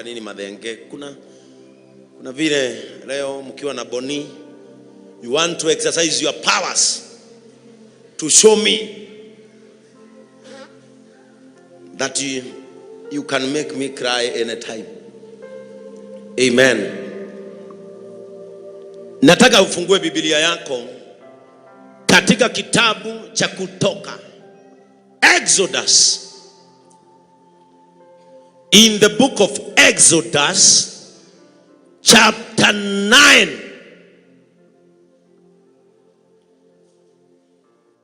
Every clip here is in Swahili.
kanini madhenge. Kuna vile leo mkiwa na Boni, you want to exercise your powers to show me that you can make me cry anytime. Amen. Nataka ufungue Biblia yako katika kitabu cha Kutoka, Exodus. In the book of Exodus chapter 9.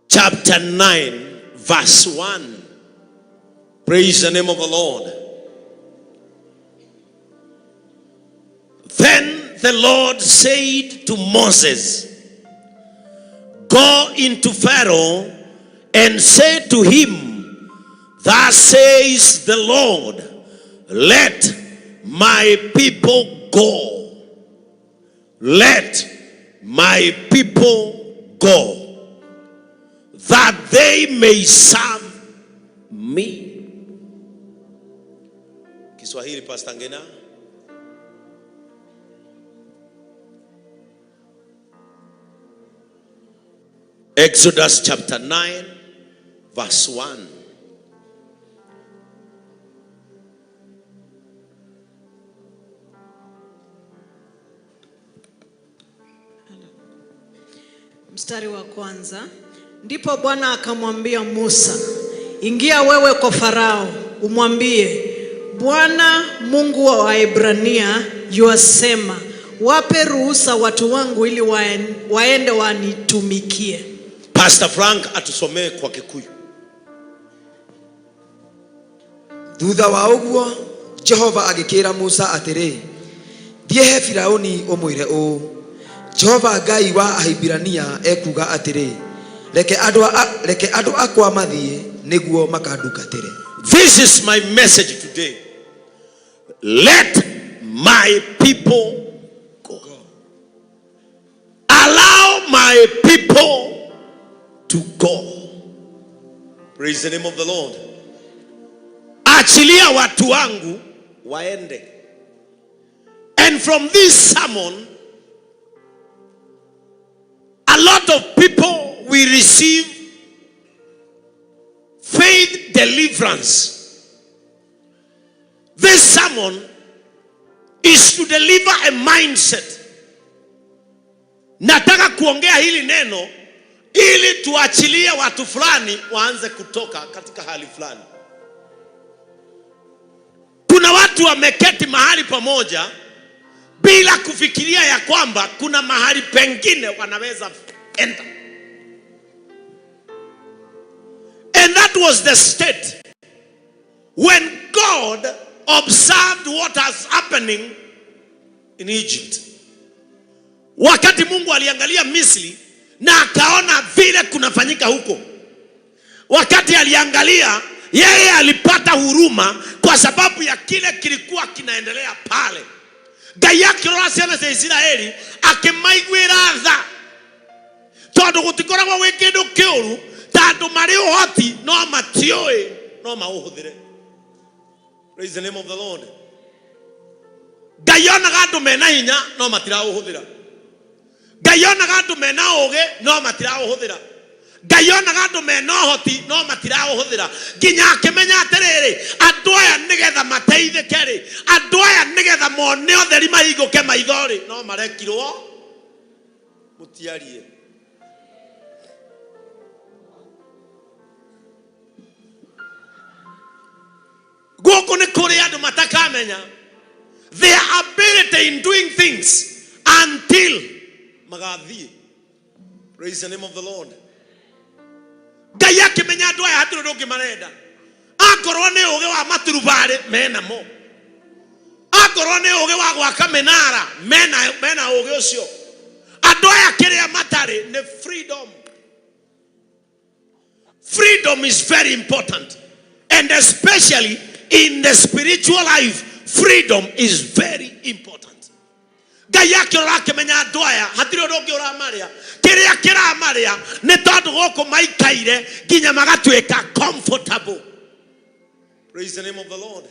Chapter 9 verse 1. Praise the name of the Lord. Then the Lord said to Moses, "Go into Pharaoh and say to him, Thus says the Lord, let my people go. Let my people go, that they may serve me." Kiswahili, Pastor Ngena. Exodus chapter 9 verse 1. Mstari wa kwanza. Ndipo Bwana akamwambia Musa, "Ingia wewe kwa Farao, umwambie, Bwana Mungu wa Waebrania yuasema, wape ruhusa watu wangu ili waende wanitumikie." Pastor Frank atusomee kwa Kikuyu. Thutha wa uguo Jehova agikira Musa atiri, "Thie he Firauni umwire u, Jehova Ngai wa Ahibirania ekuga atiri, reke andu akwa mathie niguo makandungatire." This is my message today. Let my people go. Allow my people to go. Praise the name of the Lord. Achilia watu wangu waende. And from this sermon, a lot of people will receive faith deliverance. This sermon is to deliver a mindset. Nataka kuongea hili neno ili tuachilie watu fulani waanze kutoka katika hali fulani. Kuna watu wameketi mahali pamoja bila kufikiria ya kwamba kuna mahali pengine wanaweza enter. And that was the state when God observed what was happening in Egypt. Wakati Mungu aliangalia Misri na akaona vile kunafanyika huko. Wakati aliangalia, yeye alipata huruma kwa sababu ya kile kilikuwa kinaendelea pale. Ngai akirora ciana cia Israeli akimaiguira tha, tondu gutikoragwo gwi kindu kiuru, tondu mari uhoti no matioi no mauhuthire. Praise the name of the Lord. Ngai onaga andu mena hinya no matirauhuthira. Ngai onaga andu mena uge no matirauhuthira. Ngai onaga andu mena uhoti no matirauhuthira. Nginya akimenya atiriri, andu aya nigetha mateithike ri, andu aya nigetha mone utheri mahinguke maithori no marekirwo mutiarie. Guku ni kuri andu matakamenya their ability in doing things until magathie. Praise the name of the Lord. Ngai akimenya andu aya hatiri ndungi marenda. Akorwo ni uge wa maturubare mena mo. Akorwo ni uge wa gwaka menara mena uge ucio. Andu aya kiria matari ni freedom. Freedom is very important, and especially in the spiritual life, freedom is very important. Ngai akirora akimenya andu aya hatiri ndungi uramaria, kiria kiramaria ni tondu guku maikaire nginya magatweka comfortable. Praise the name of the Lord.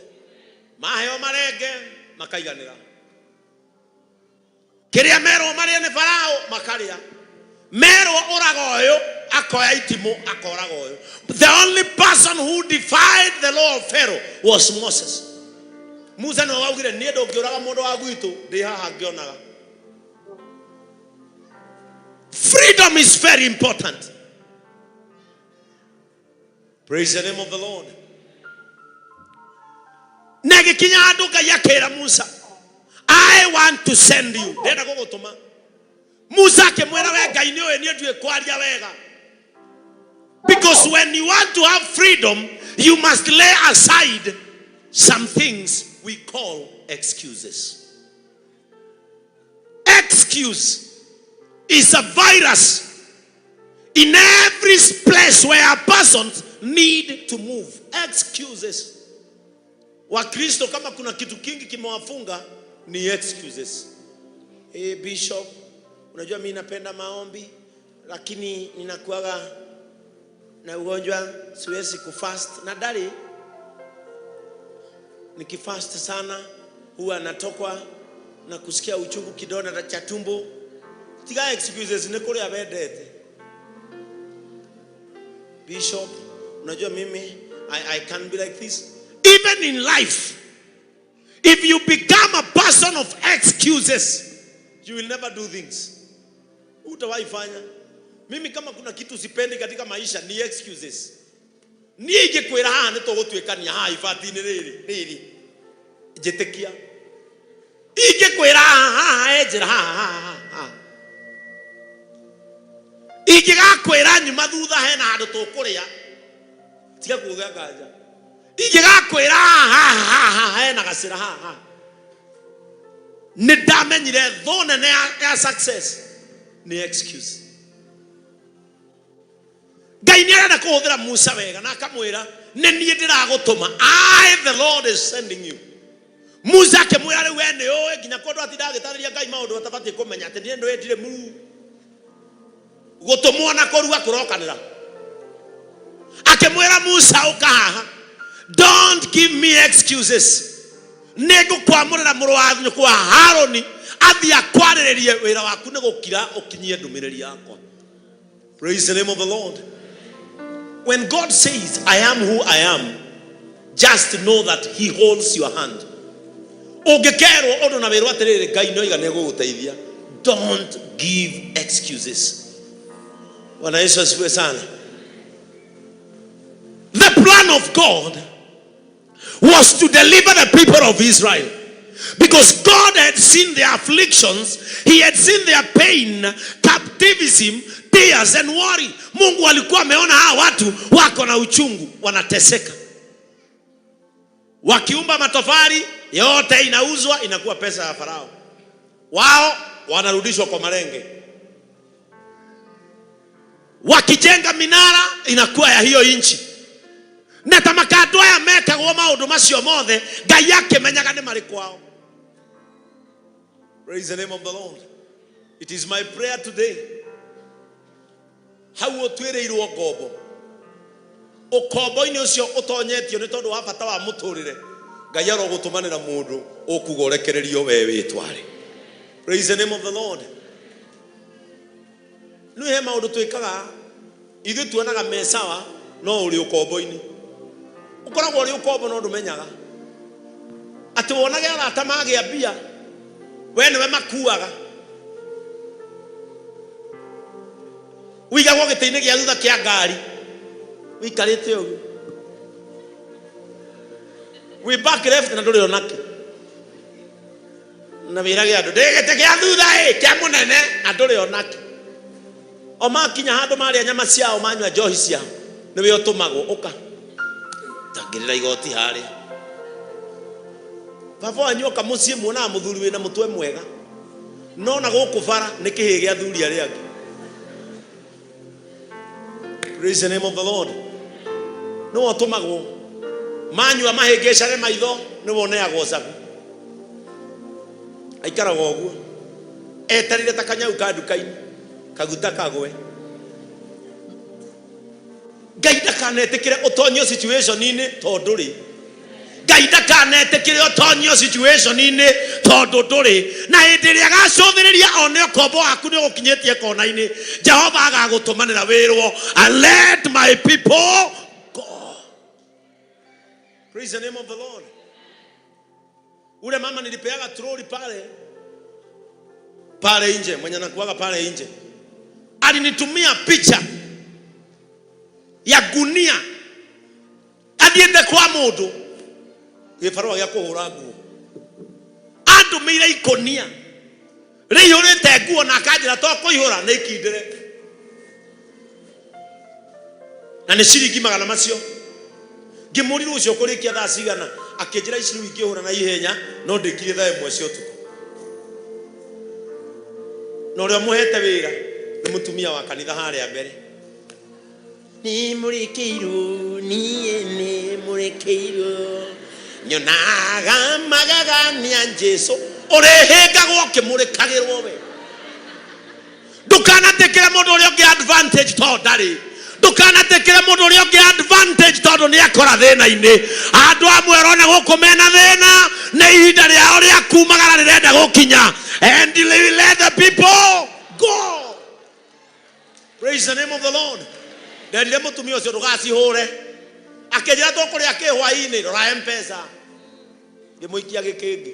Maheo marenge makaiganira. Kiria mero maria ne Farao makaria. Mero oragoyo akoya itimo akoragoyo. The only person who defied the law of Pharaoh was Moses. Musa no waugire nie ndungioraga mundu wa gwitu ndi haha ngionaga. Freedom is very important. Praise the name of the Lord. Negikinya andu Ngai akira Musa, I want to send you. Ndenda gugutuma. Musa akimwira we Ngai ni oye ni ndue kwaria wega. Because when you want to have freedom, you must lay aside some things we call excuses. Excuse is a virus in every place where persons need to move. Excuses. Wakristo kama kuna kitu kingi kimewafunga ni excuses. Bishop, unajua mimi napenda maombi lakini ninakuaga na ugonjwa siwezi kufast. Na dali nikifast sana huwa natokwa na kusikia uchungu kidonda cha tumbo. Tiga excuses ni kule abedete. Bishop, unajua mimi I can't be like this. Even in life, if you become a person of excuses, you will never do things. Utawahi fanya. Mimi kama kuna kitu sipendi katika maisha ni excuses. Ni igikwira haha nitugutwikania haha ifatini riri jetekia igikwira haha ejira haha igigakwira nyuma thutha hena handu tukuria tiga kuga nganja igigakwira haha hena gacira haha ni ndamenyire thone ya success ni excuse. Ngai ni arenda kuhuthira Musa wega na akamwira ni nie ndiragutuma, I the Lord is sending you. Musa akimwira riu we ni oe nginya kondu atindagitariria Ngai maundu atabati kumenya ati ni ndu endire mu gutumwo na kurua kurokanira. Akimwira Musa ukahaha, don't give me excuses. Nigukwamurira muru wa nyukwa Haroni athi akwariririe wira waku ni gukira ukinyie ndumiriri yakwa. Praise the name of the Lord. When God says, I am who I am, just know that He holds your hand. Don't give excuses. The plan of God was to deliver the people of Israel. Because God had seen their afflictions, He had seen their pain, captivism, tears and worry. Mungu alikuwa ameona hawa watu wako na uchungu, wanateseka. Wakiumba matofali yote inauzwa, inakuwa pesa ya Farao. Wao wanarudishwa kwa marenge. Wakijenga minara inakuwa ya hiyo inchi. Na tamakadwa ya meka kwa maundu macio mothe Ngai yake menyaga ni mari kwao. Praise the name of the Lord. It is my prayer today. How otwereirwo ngombo. Ukombo-ini ucio utonyetio ni tondu wa bata wa muturire. Ngai arogutumanira mundu ukugorekererio we witware. Praise the name of the Lord. No he maundu twikaga ithu tuonaga mesawa no uri ukombo-ini. Ukoragwo uri ukombo no ndumenyaga. Ati wonage arata magia bia we niwe makuaga. Wiga gogete-ini gia thutha kia ngari wikarite ugu we back left na nduri onake na wirage andu ndegete kia thutha kia munene na nduri onake o makinya handu maria nyama ciao manywa njohi ciao niwe utumagwo uka tangirira igoti hari baba wanyoka mucie muona muthuri wina mutwe mwega no na guku bara ni kihi gia thuri aria angi. Praise the name of the Lord. No otumago manyua mahengecare maitho ni woneagwo cagu aikaraga uguo etarire ta kanyau ka nduka-ini kaguta kagwe. Ngai ndakanetikire utonyo situation-ini tondu ri Ngai ndakanetĩkĩre ũtonyo situation-inĩ tondũ ndũrĩ na hĩndĩ ĩrĩa agacũthĩrĩria one ũkombo waku nĩ ũkinyĩtie kona-inĩ Jehova agagũtũmanĩra wĩrwo and let my people go. Praise the name of the Lord. Ule mama nilipeaga troli pale nje, mwenye nakuaga pale nje alinitumia picha ya gunia athiĩte kwa mũndũ gĩbarũa gĩa kũhũra nguo andũmĩire ikonia rĩihũrĩte nguo na akanjĩra to kũihũra nĩ ikindĩre na nĩ ciringi 100 macio. Ngĩmũrire ũcio kũrĩkia thaa cigana akĩnjĩra ici rĩu ingĩhũra na ihenya no ndĩkire thaa 1 cia ũtukũ. Na ũrĩa mũhete wĩra nĩ mũtumia wa kanitha harĩa mbere. Ni mũrĩkĩirwo niĩ nĩ mũrĩkĩirwo nyonaga magagania Jesũ ũrĩhĩngagwo ũkĩmũrĩkagĩrwo we. Ndũkanatĩkĩre mũndũ ũrĩa ũngĩ advantage tondũ ndarĩ. Ndũkanatĩkĩre mũndũ ũrĩa ũngĩ advantage tondũ nĩ akora thĩna-inĩ. Andũ amwe ũrona gũkũ mena thĩna nĩ ihinda rĩao rĩa kumagara rĩrenda gũkinya. And let the people go. Praise the name of the Lord. Nderire mũtumia ũcio ndũgacihũre akĩnjĩra tũkũrĩa kĩhwaĩ-inĩ rora M-Pesa ngĩmũikia gĩkĩngĩ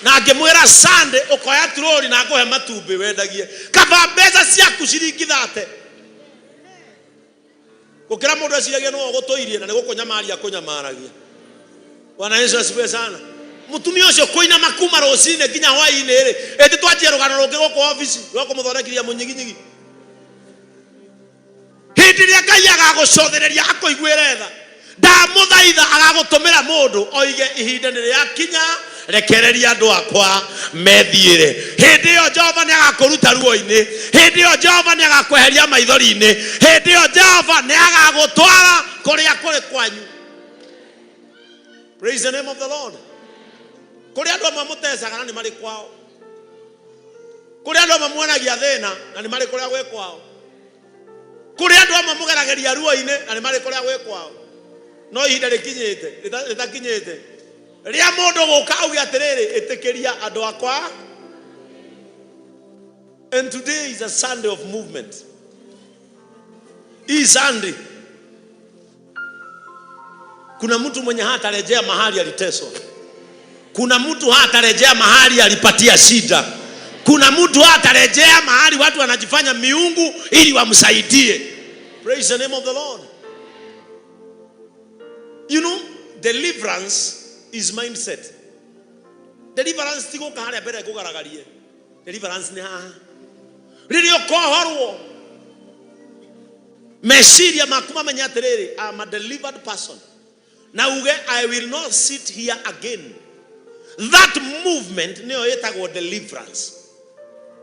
na ngĩmwĩra Sunday ũkoya troli na ngũhe matumbĩ wendagie kaba mbeca ciaku ciringi 30 gũkĩra mũndũ aciragia no gũtũirie na nĩ gũkũnyamaria kũnyamaragia. Bwana Yesu asifiwe sana. Mũtumia ũcio kũinama kuma rũcinĩ nginya hwaĩ-inĩ rĩ ĩtĩ twanjie rũgano rũngĩ gũkũ ofici rwa kũmũthondekiria mũnyiginyigi. Hĩndĩ ĩrĩa Ngai agagũcothereria akũiguĩre tha ndamũthaitha agagũtũmĩra mũndũ oige ihinda nĩ rĩakinya rekereria andũ akwa methiĩre. Hĩndĩ ĩyo Jehova nĩ agakũruta ruo-inĩ. Hĩndĩ ĩyo Jehova nĩ agakweheria maithori-inĩ. Hĩndĩ ĩyo Jehova nĩ agagũtwara kũrĩa kũrĩ kwanyu. Praise the name of the Lord. Kũrĩa andũ amwe mũtecaga na nĩ marĩ kwao. Kũrĩa andũ amwe muonagia thĩna na nĩ marĩ kũrĩa gwĩ kwao. Kũrĩa andũ amwe mũgeragĩria ruo-inĩ na nĩ marĩ kũrĩa gwĩ kwao. No ihinda rĩkinyĩte rĩtakinyĩte rĩa mũndũ gũka auge atĩrĩrĩ ĩtĩkĩria andũ akwa. And today is a Sunday of movement. Hii Sunday kuna mtu mwenye hatarejea mahali aliteswa. Kuna mtu hatarejea mahali alipatia shida. Kuna mtu hatarejea mahali watu wanajifanya miungu ili wamsaidie. Praise the name of the Lord. You know, deliverance is mindset. Deliverance tigo kahare bere kugaragarie. Deliverance ni haha. Rĩrĩa ũkohorwo meciria makuma menya atĩrĩrĩ I'm a delivered person. Na uge I will not sit here again. That movement nĩyo ĩtagwo deliverance.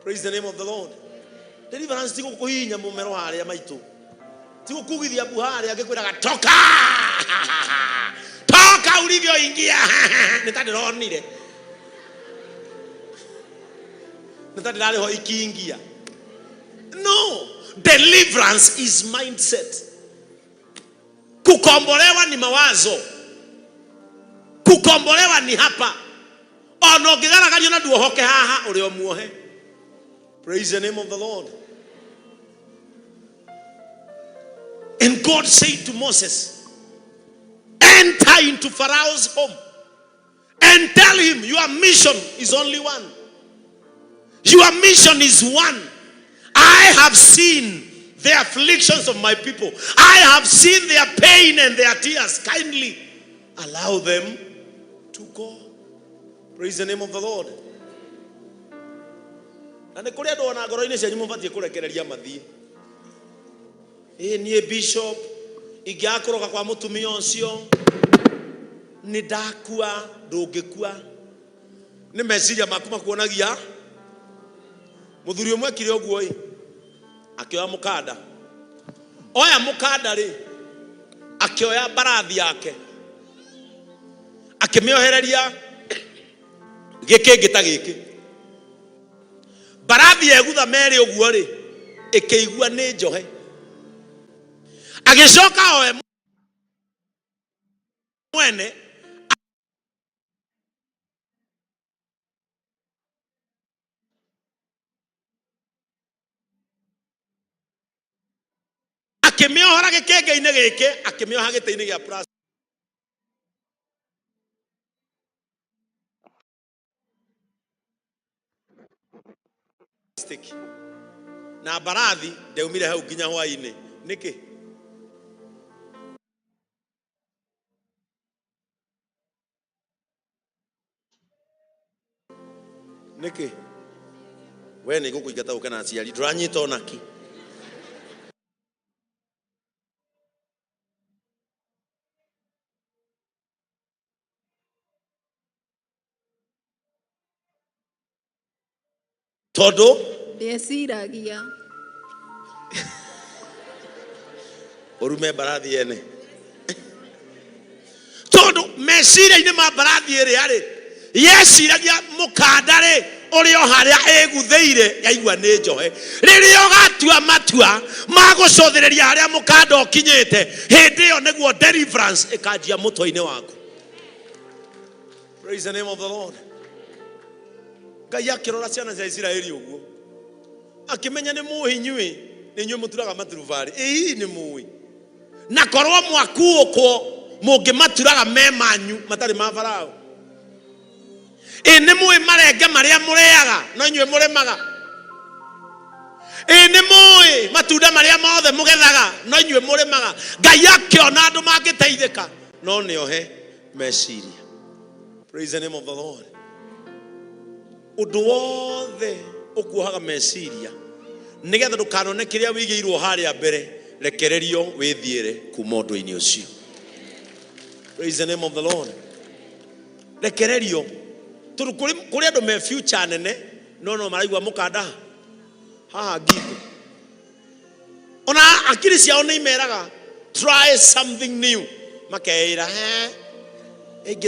Praise the name of the Lord. Deliverance tigo kuhinya mũmero harĩa maitũ. Tigo kugithia buhari agĩkwĩraga toka. Toka ulivyoingia. Nĩtandĩronire. Nĩtandĩrarĩho ikiingia. No, deliverance is mindset. Kukombolewa ni mawazo. Kukombolewa ni hapa. Ono ũngĩgaragario na nduohoke haha ũrĩ o muohe. Praise the name of the Lord. And God said to Moses, enter into Pharaoh's home and tell him your mission is only one. Your mission is one. I have seen the afflictions of my people. I have seen their pain and their tears. Kindly allow them to go. Praise the name of the Lord. And the Korea do na ngoro-inĩ cianyu mũbatie kũrekereria mathiĩ. Niĩ bishop ingĩakũroka kwa mũtumia ũcio nĩ ndakua ndũngĩkua. Nĩ meciria maku makuonagia mũthuri ũmwe kire ũguo ĩ akĩoya mũkanda. Oya mũkanda rĩ akĩoya mbarathi yake akĩmĩohereria gĩkĩngĩ ta gĩkĩ. Mbarathi egutha merĩ ũguo rĩ ĩkĩigua nĩ njohe. Agĩcoka oe mwene akimiohora gikenge-ini giki akimioha gite-ini gia plastic na barathi ndeumire hau nginya hwaini niki niki we ni gukuingata ukana aciari nduranyita onaki todo ndeciragia orume barathi ene todo meciria-ini ma barathi iri ari yeciragia mukandare urio haria egutheire yaigua ni njohe riria ugatua matua magucothereria haria mukanda ukinyite hindi iyo niguo deliverance ikanjia mutwe-ini waku. Praise the name of the Lord. Ngai akirora ciana cia Israeli uguo akimenya ni muhinyui ni nywe muturaga maturuvari ni muwi na korwo mwakuokwo mungimaturaga memanyu matari ma Farao ni muwi marenge maria mureaga no nywe muremaga ni muwi matunda maria mothe mugethaga no nywe muremaga. Ngai akiona andu mangiteithika no niohe meciria. Praise the name of the Lord. Undu wothe ukuohaga meciria nigetha ndukanone kiria wigiirwo haria mbere rekererio withiire kuma undu-ini ucio. Praise the name of the Lord. Rekererio turu kuri andu me future nene no maraigua mukanda haha ngingo ona akiri ciao ni imeraga try something new makeira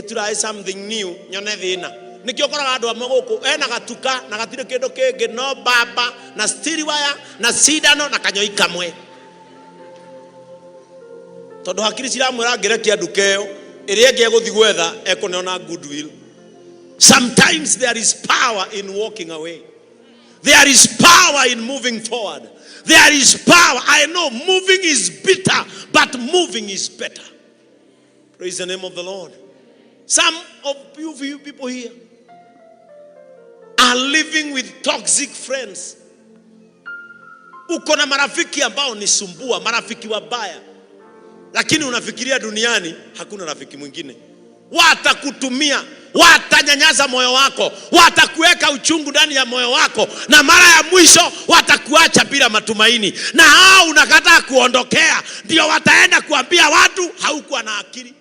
try something new nyone thina nikio koraga andu amwe guku ena gatuka na gatire kindu kingi no baba na steel wire na sidano na kanyoi kamwe tondu hakiri ciramwira ngerekia ndukeo iria ngi guthi gwetha ekuneona goodwill. Sometimes there is power in walking away. There is power in moving forward. There is power. I know moving is bitter, but moving is better. Praise the name of the Lord. Some of you people here are living with toxic friends. Uko na marafiki ambao ni sumbua, marafiki wabaya. Lakini unafikiria duniani hakuna rafiki mwingine. Watakutumia, watanyanyaza moyo wako, watakuweka uchungu ndani ya moyo wako, na mara ya mwisho watakuacha bila matumaini. Na hao unakataa kuondokea, ndio wataenda kuambia watu haukuwa na akili.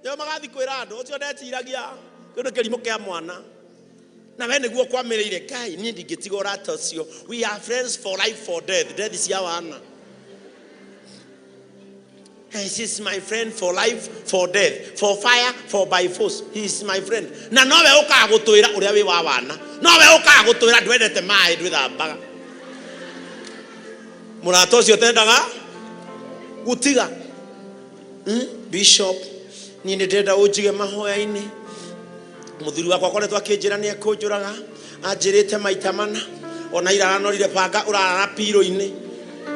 Yo magathi kwira andu ucio ndetiragia kindu kirimo kia mwana na we niguo kwamireire Ngai ni ndigitiga cio. We are friends for life for death. Death is ya wana. He is my friend for life for death, for fire for by force. He is my friend. Na nowe ukagutwira uria wi wa wana, nowe ukagutwira ndwendete mai ndwithambaga murato ucio tendaga gutiga. Bishop ni ndenda ujige mahoya-ini muthuri wakwa koretwo akinjira ni ekunjuraga anjirite maita mana ona iranorire panga urara piro-ini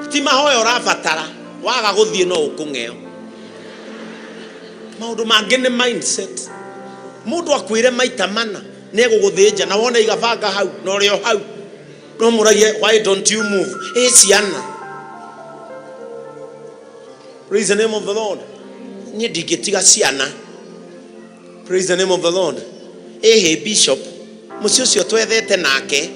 ti mahoya urabatara waga guthie no ukungeo maundu mangi ni mindset. Mundu akwire maita mana ne guguthinja na wona igabanga hau no rio hau no muragie why don't you move ciana. Praise the name of the Lord. Ni ndigitiga ciana. Praise the name of the Lord. Bishop mucio cio twethete nake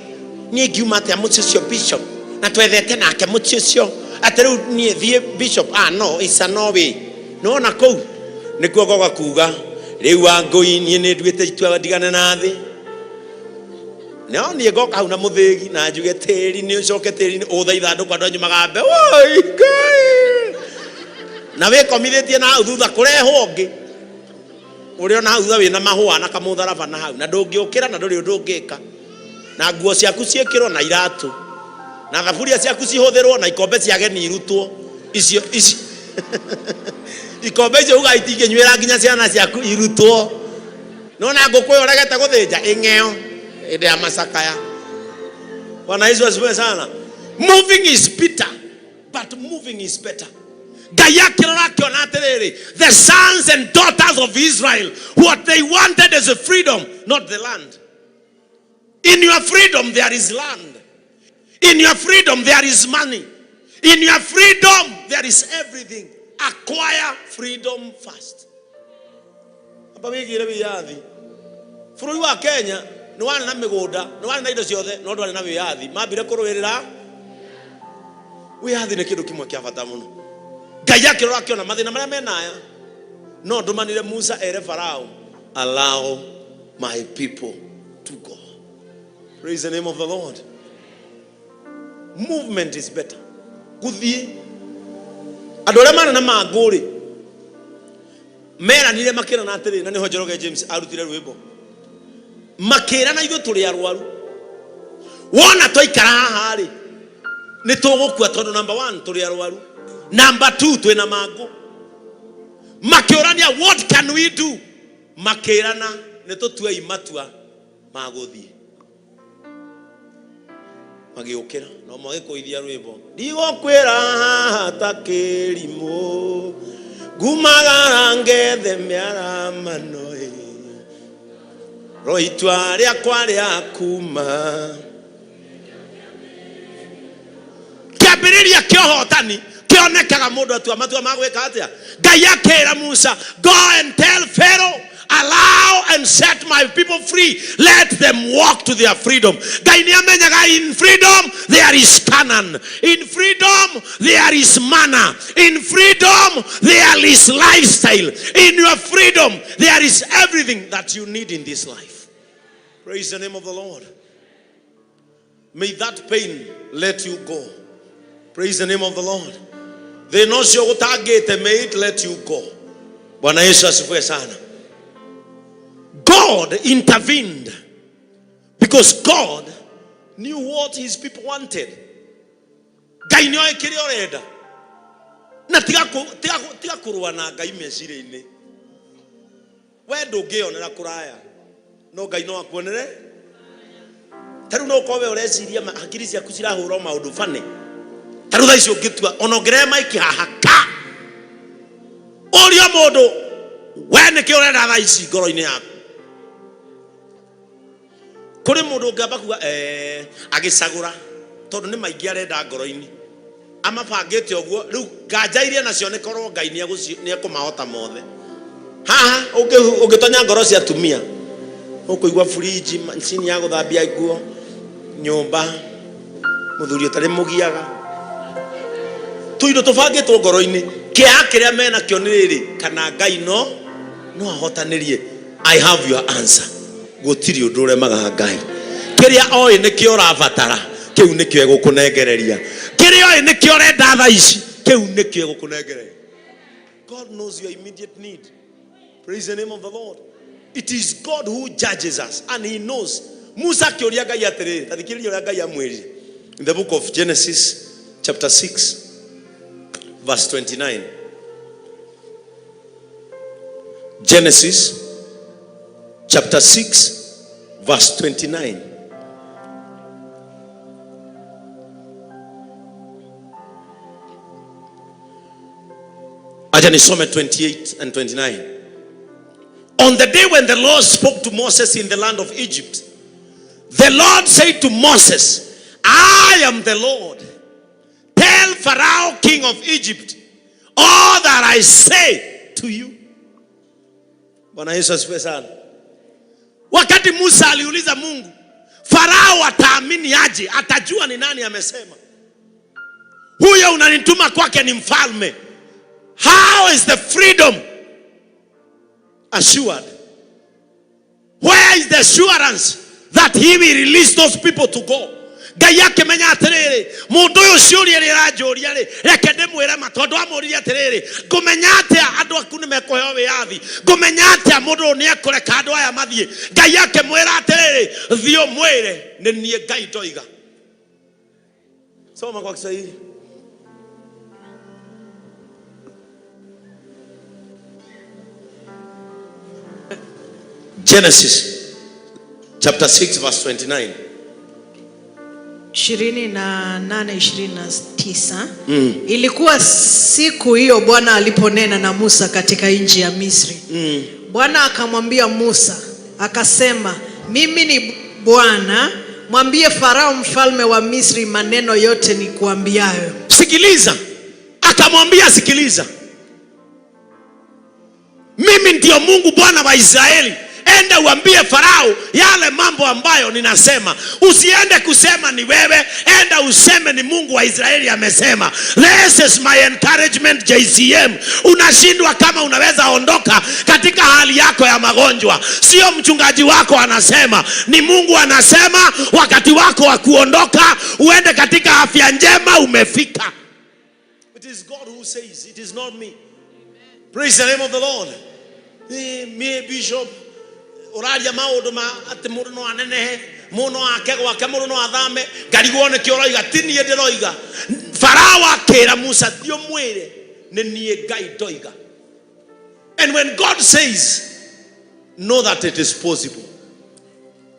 ni ngiuma atia mucio cio bishop na twethete nake mucio cio ateru ni thie bishop no isa no way no na kou nikuo goga kuga riu angoi ni nduite itwa ndigane na thi no ni goka hau na muthigi na njuge tiri ni ucoke tiri ni uthaitha ndu kwa ndonyu magambe oi Ngai na we komithitie na thutha kurehwo ngi urio na thutha wina mahua na kamutharaba na hau na ndungiukira na nduri ndungika na nguo ciaku ciekirwo na iratu na thaburia ciaku cihuthirwo na ikombe cia geni irutwo icio ikombe icio ugaitinge nywera nginya ciana ciaku irutwo no na ngũkũ ũregete gũthĩnja ing'eo ĩndĩ ya macakaya. Bwana Yesu asifiwe sana. Moving is bitter, but moving is better. The sons and daughters of Israel, what they wanted is a freedom, not the land. In your freedom there is land. In your freedom there is money. In your freedom there is everything. Acquire freedom first. Furu wa Kenya no wana na migoda no wana na indo ciothe no ndwari na wiyathi mambire kuruirira wiyathi ne kindu kimwe kia bata muno. Ngai akirora akiona mathina maria menaya no ndumanire Musa ere Farao, allow my people to go. Praise the name of the Lord. Movement is better. Guthie adore mana na maguri mera nire makira na atiri na niho Njoroge James arutire rwimbo makira na ithu turi arwaru wona toikara haha ri ni tugukua tondu number 1 turi arwaru, number 2 twina mangu makiorania what can we do makirana ni tutue imatua maguthie magiukira no magikuithia rwimbo ndigokwira haha ta kirimo gumagara ngethe miaramano roitwa riakwa ria kuma kiambiriria kiohotani kionekaga mundu atua matua magwika atia. Ngai akira Musa, go and tell Pharaoh, allow and set my people free, let them walk to their freedom. Ngai ni amenyaga in freedom there is Canaan, in freedom there is manna, in freedom there is lifestyle, in your freedom there is everything that you need in this life. Praise the name of the Lord. May that pain let you go. Praise the name of the Lord. They know your target, may it let you go. Bwana Yesu asifiwe sana. God intervened because God knew what his people wanted. Ngai nĩ oĩ kĩrĩa ũrenda. Na tiga kũrũa na Ngai meciria-inĩ. We ndũngĩonera kũraya. No Ngai no akuonere. Tarĩu no ũkorwo we ũreciria hakiri ciaku cirahũra maũndũ bane. Tarutha icio ngitua onongere maiki hahaka uria mundu we niki urenda tha ici ngoro-ini yaku kuri mundu ngamba kuga agicagura tondu ni maingi arenda ngoro-ini amabangite oguo riu nganjairie nacio ni korwo Ngai ni ekumahota mothe haha ungitonya ngoro cia tumia ukuigua fridge machine ya guthambia nguo nyumba muthuri utari mugiaga tuindo tubangitwo ngoro-ini kia kiria mena kio ni riri kana Ngai no ahotanirie. I have your answer. Gutiri undu uremaga Ngai kiria oi ni kio rabatara kiu ni kio egukunengereria kiria oi ni kio renda tha ici kiu ni kio egukunengereria. God knows your immediate need. Praise the name of the Lord. It is God who judges us and he knows. Musa kioria Ngai atiriri tathikiriria uria Ngai amwirire in the book of Genesis chapter 6 verse 29. Genesis chapter 6 verse 29. Acha nisome 28 and 29. On the day when the Lord spoke to Moses in the land of Egypt, the Lord said to Moses, I am the Lord. Tell Pharaoh, king of Egypt, all that I say to you. Bwana Yesu asifiwe sana. Wakati Musa aliuliza Mungu, Farao ataamini aje? Atajua ni nani amesema? Huyo unanituma kwake ni mfalme. How is the freedom assured? Where is the assurance that he will release those people to go? Ngai akimenya atiriri mundu uyu ciuria riranjuria ri reke ndimwire matondu amuriria atiriri ngumenya atia andu aku ni mekuheo wiathi ngumenya atia mundu ni ekureka andu aya mathie. Ngai akimwira atiriri thio mwire ni nie Ngai ndoiga. Soma kwa Kiswahili. Genesis chapter 6 verse 29. 28:29. Ilikuwa siku hiyo Bwana aliponena na Musa katika nchi ya Misri. Bwana akamwambia Musa akasema, mimi ni Bwana, mwambie Farao mfalme wa Misri maneno yote nikuambiayo. Sikiliza, akamwambia sikiliza, mimi ndio Mungu Bwana wa Israeli. Enda uambie Farao yale mambo ambayo ninasema. Usiende kusema ni wewe, enda useme ni Mungu wa Israeli amesema. This is my encouragement JCM. Unashindwa kama unaweza ondoka katika hali yako ya magonjwa. Sio mchungaji wako anasema, ni Mungu anasema. Wakati wako wa kuondoka uende katika afya njema umefika. It is God who says, it is not me. Praise the name of the Lord. Me Bishop oraria maundu ma ati mundu no anenehe muno akegwa ke mundu no athame ngarigwo ne kioroiga tinie ndiroiga. Farao akira Musa thio mwire ni nie Ngai ndoiga. And when God says, know that it is possible.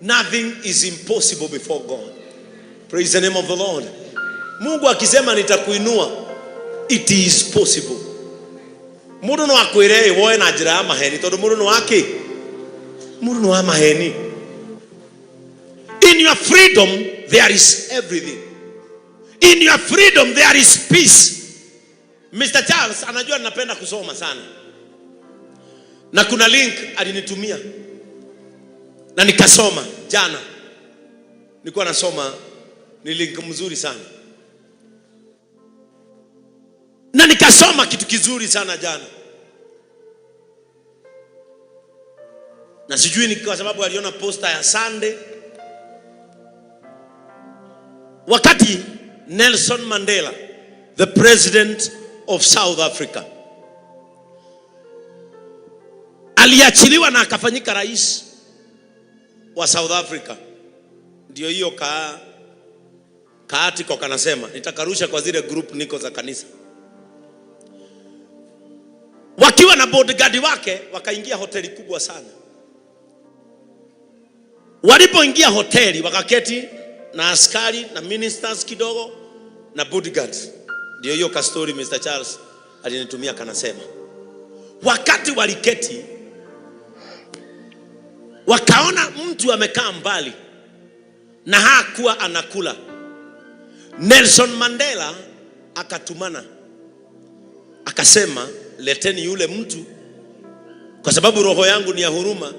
Nothing is impossible before God. Praise the name of the Lord. Mungu akisema nitakuinua, it is possible. Mundu no akwire woe na njira ya maheni tondu mundu no aki mundu no amaheni. In your freedom there is everything. In your freedom there is peace. Mr. Charles anajua ninapenda kusoma sana, na kuna link alinitumia na nikasoma jana. Nilikuwa nasoma, ni link mzuri sana, na nikasoma kitu kizuri sana jana. Na sijui ni kwa sababu aliona posta ya Sunday. Wakati Nelson Mandela, the president of South Africa, aliachiliwa na akafanyika rais wa South Africa, ndio hiyo kaatiko kanasema nitakarusha kwa zile group niko za kanisa. Wakiwa na bodyguard wake wakaingia hoteli kubwa sana. Walipoingia hoteli wakaketi na askari na ministers kidogo na bodyguards. Ndio hiyo ka story Mr. Charles alinitumia kanasema. Wakati waliketi wakaona mtu amekaa mbali na hakuwa anakula. Nelson Mandela akatumana akasema, leteni yule mtu kwa sababu roho yangu ni ya huruma,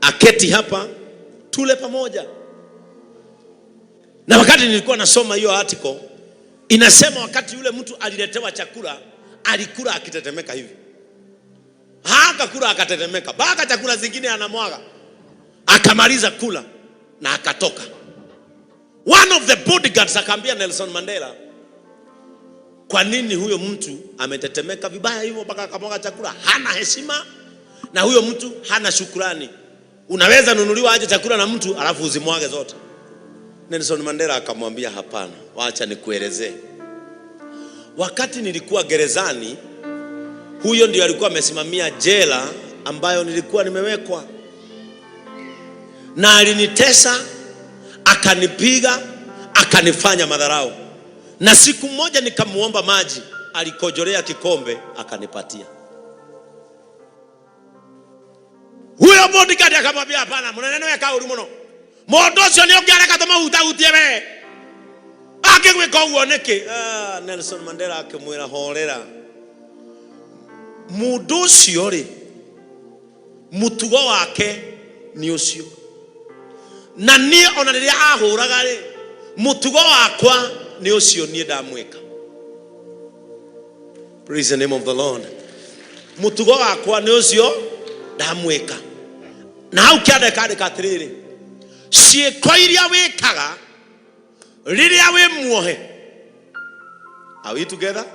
aketi hapa tule pamoja. Na wakati nilikuwa nasoma hiyo article, inasema wakati yule mtu aliletewa chakula, alikula akitetemeka hivi. Hakakula akatetemeka, baka chakula zingine anamwaga. Akamaliza kula na akatoka. One of the bodyguards akaambia Nelson Mandela, kwa nini huyo mtu ametetemeka vibaya hivyo mpaka akamwaga chakula? Hana heshima na huyo mtu hana shukrani. Unaweza nunuliwa aje chakula na mtu alafu uzimwage zote? Nelson Mandela akamwambia hapana, wacha nikuelezee. Wakati nilikuwa gerezani, huyo ndio alikuwa amesimamia jela ambayo nilikuwa nimewekwa, na alinitesa, akanipiga, akanifanya madharau. Na siku moja nikamuomba maji, alikojolea kikombe akanipatia. Huyo bodyguard akamwambia hapana, mnaneno ya kauri muno. Mondo cio ni ongereka tuma utagutie we. Akigwika uguo niki. Nelson Mandela akimwira horera. Mundu ucio ri mutugo wake ni ucio. Na nie ona riria ahuraga ri mutugo wakwa ni ucio nie ndamwika. Praise the name of the Lord. Mutugo wakwa ni ucio ndamwika. Na hau kiandika atiriri, ciiko iria wikaga riria wi muohe. Are we together?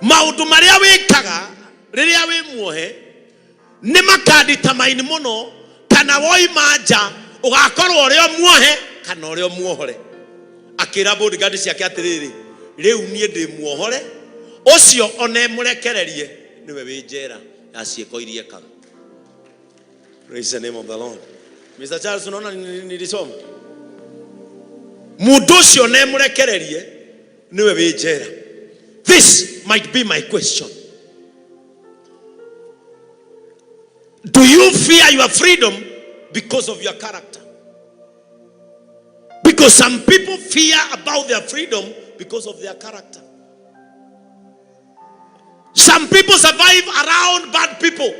Maundu maria wikaga riria wi muohe ni makanditamaini muno kana woi manja ugakorwo uri muohe kana uri muohore. Akira bodyguard ciake atiriri, riu nie ndi muohore, ucio one murekererie niwe wi njera ya ciiko iria kaga. Praise the name of the Lord. Mr. Charles unaona nilisoma mundu ucio ne murekererie niwe wijera. This might be my question. Do you fear your freedom because of your character? Because some people fear about their freedom because of their character. Some people survive around bad people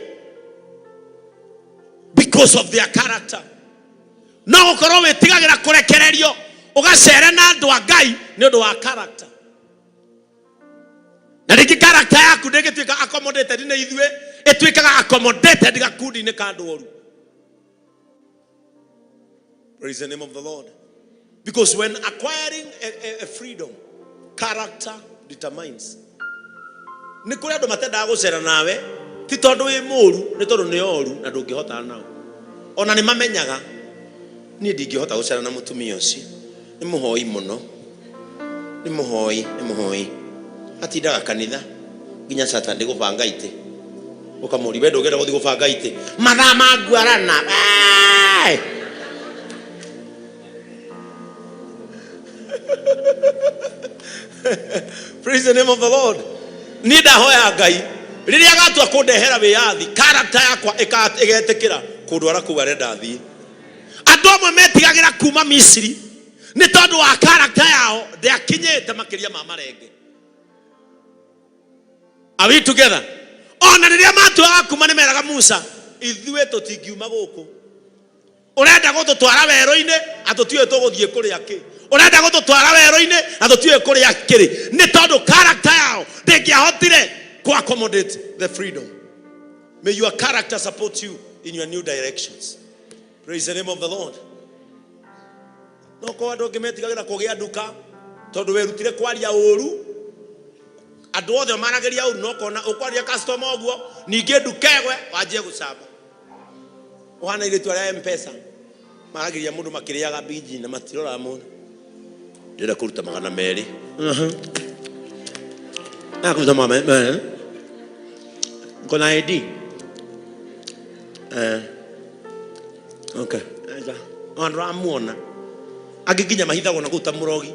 because of their character. No ukorwo witigagira kurekererio ugacere na andu a Ngai ni undu wa character. Na riki character yaku ndegituika accommodated ni ithue etuikaga accommodated gakundi ni kandu oru. Praise the name of the Lord. Because when acquiring a freedom, character determines. Ni kuri andu matenda gucera nawe ti tondu wi muru ni tondu ni oru na ndungihota nao. Ona ni mamenyaga ni ndingihota gucera na mutumia ucio. Ni muhoi muno. Ni muhoi. Atindaga kanitha nginya Saturday gubanga ite. Ukamuri wendo ugenda guthi gubanga ite. Mathaa maguarana. Praise the name of the Lord. Nida hoya Ngai riria gatua kundehera wiyathi character yakwa igetekira kundwara ku arenda thii. Andu amwe metigagira kuma Misiri ni tondu wa character yao ndiakinyite makiria ma marenge. Are we together? Ona riria matua kuma ni meraga Musa ithue tutingiuma guku. Urenda gututwara wero-ine atutiwe tuguthie kuria ki. Urenda gututwara wero-ine atutiwe kuria kiri. Ni tondu character yao ndingiahotire to accommodate the freedom. May your character support you in your new directions. Praise the name of the Lord. No kwa andu ngimetigagira kugia nduka tondu werutire kwaria uru. Andu othe marageria uru no kona ukwaria customer oguo ninge ndukegwe wanjie gucamba. Ohana ile tu ya M-Pesa. Marageria mundu makiriaga biji na matirora mundu. Ndira kuruta magana meri. Akuza mama kona ID. Okay. Aja. Andu amuona. Agiginya mahitha gona guta murogi.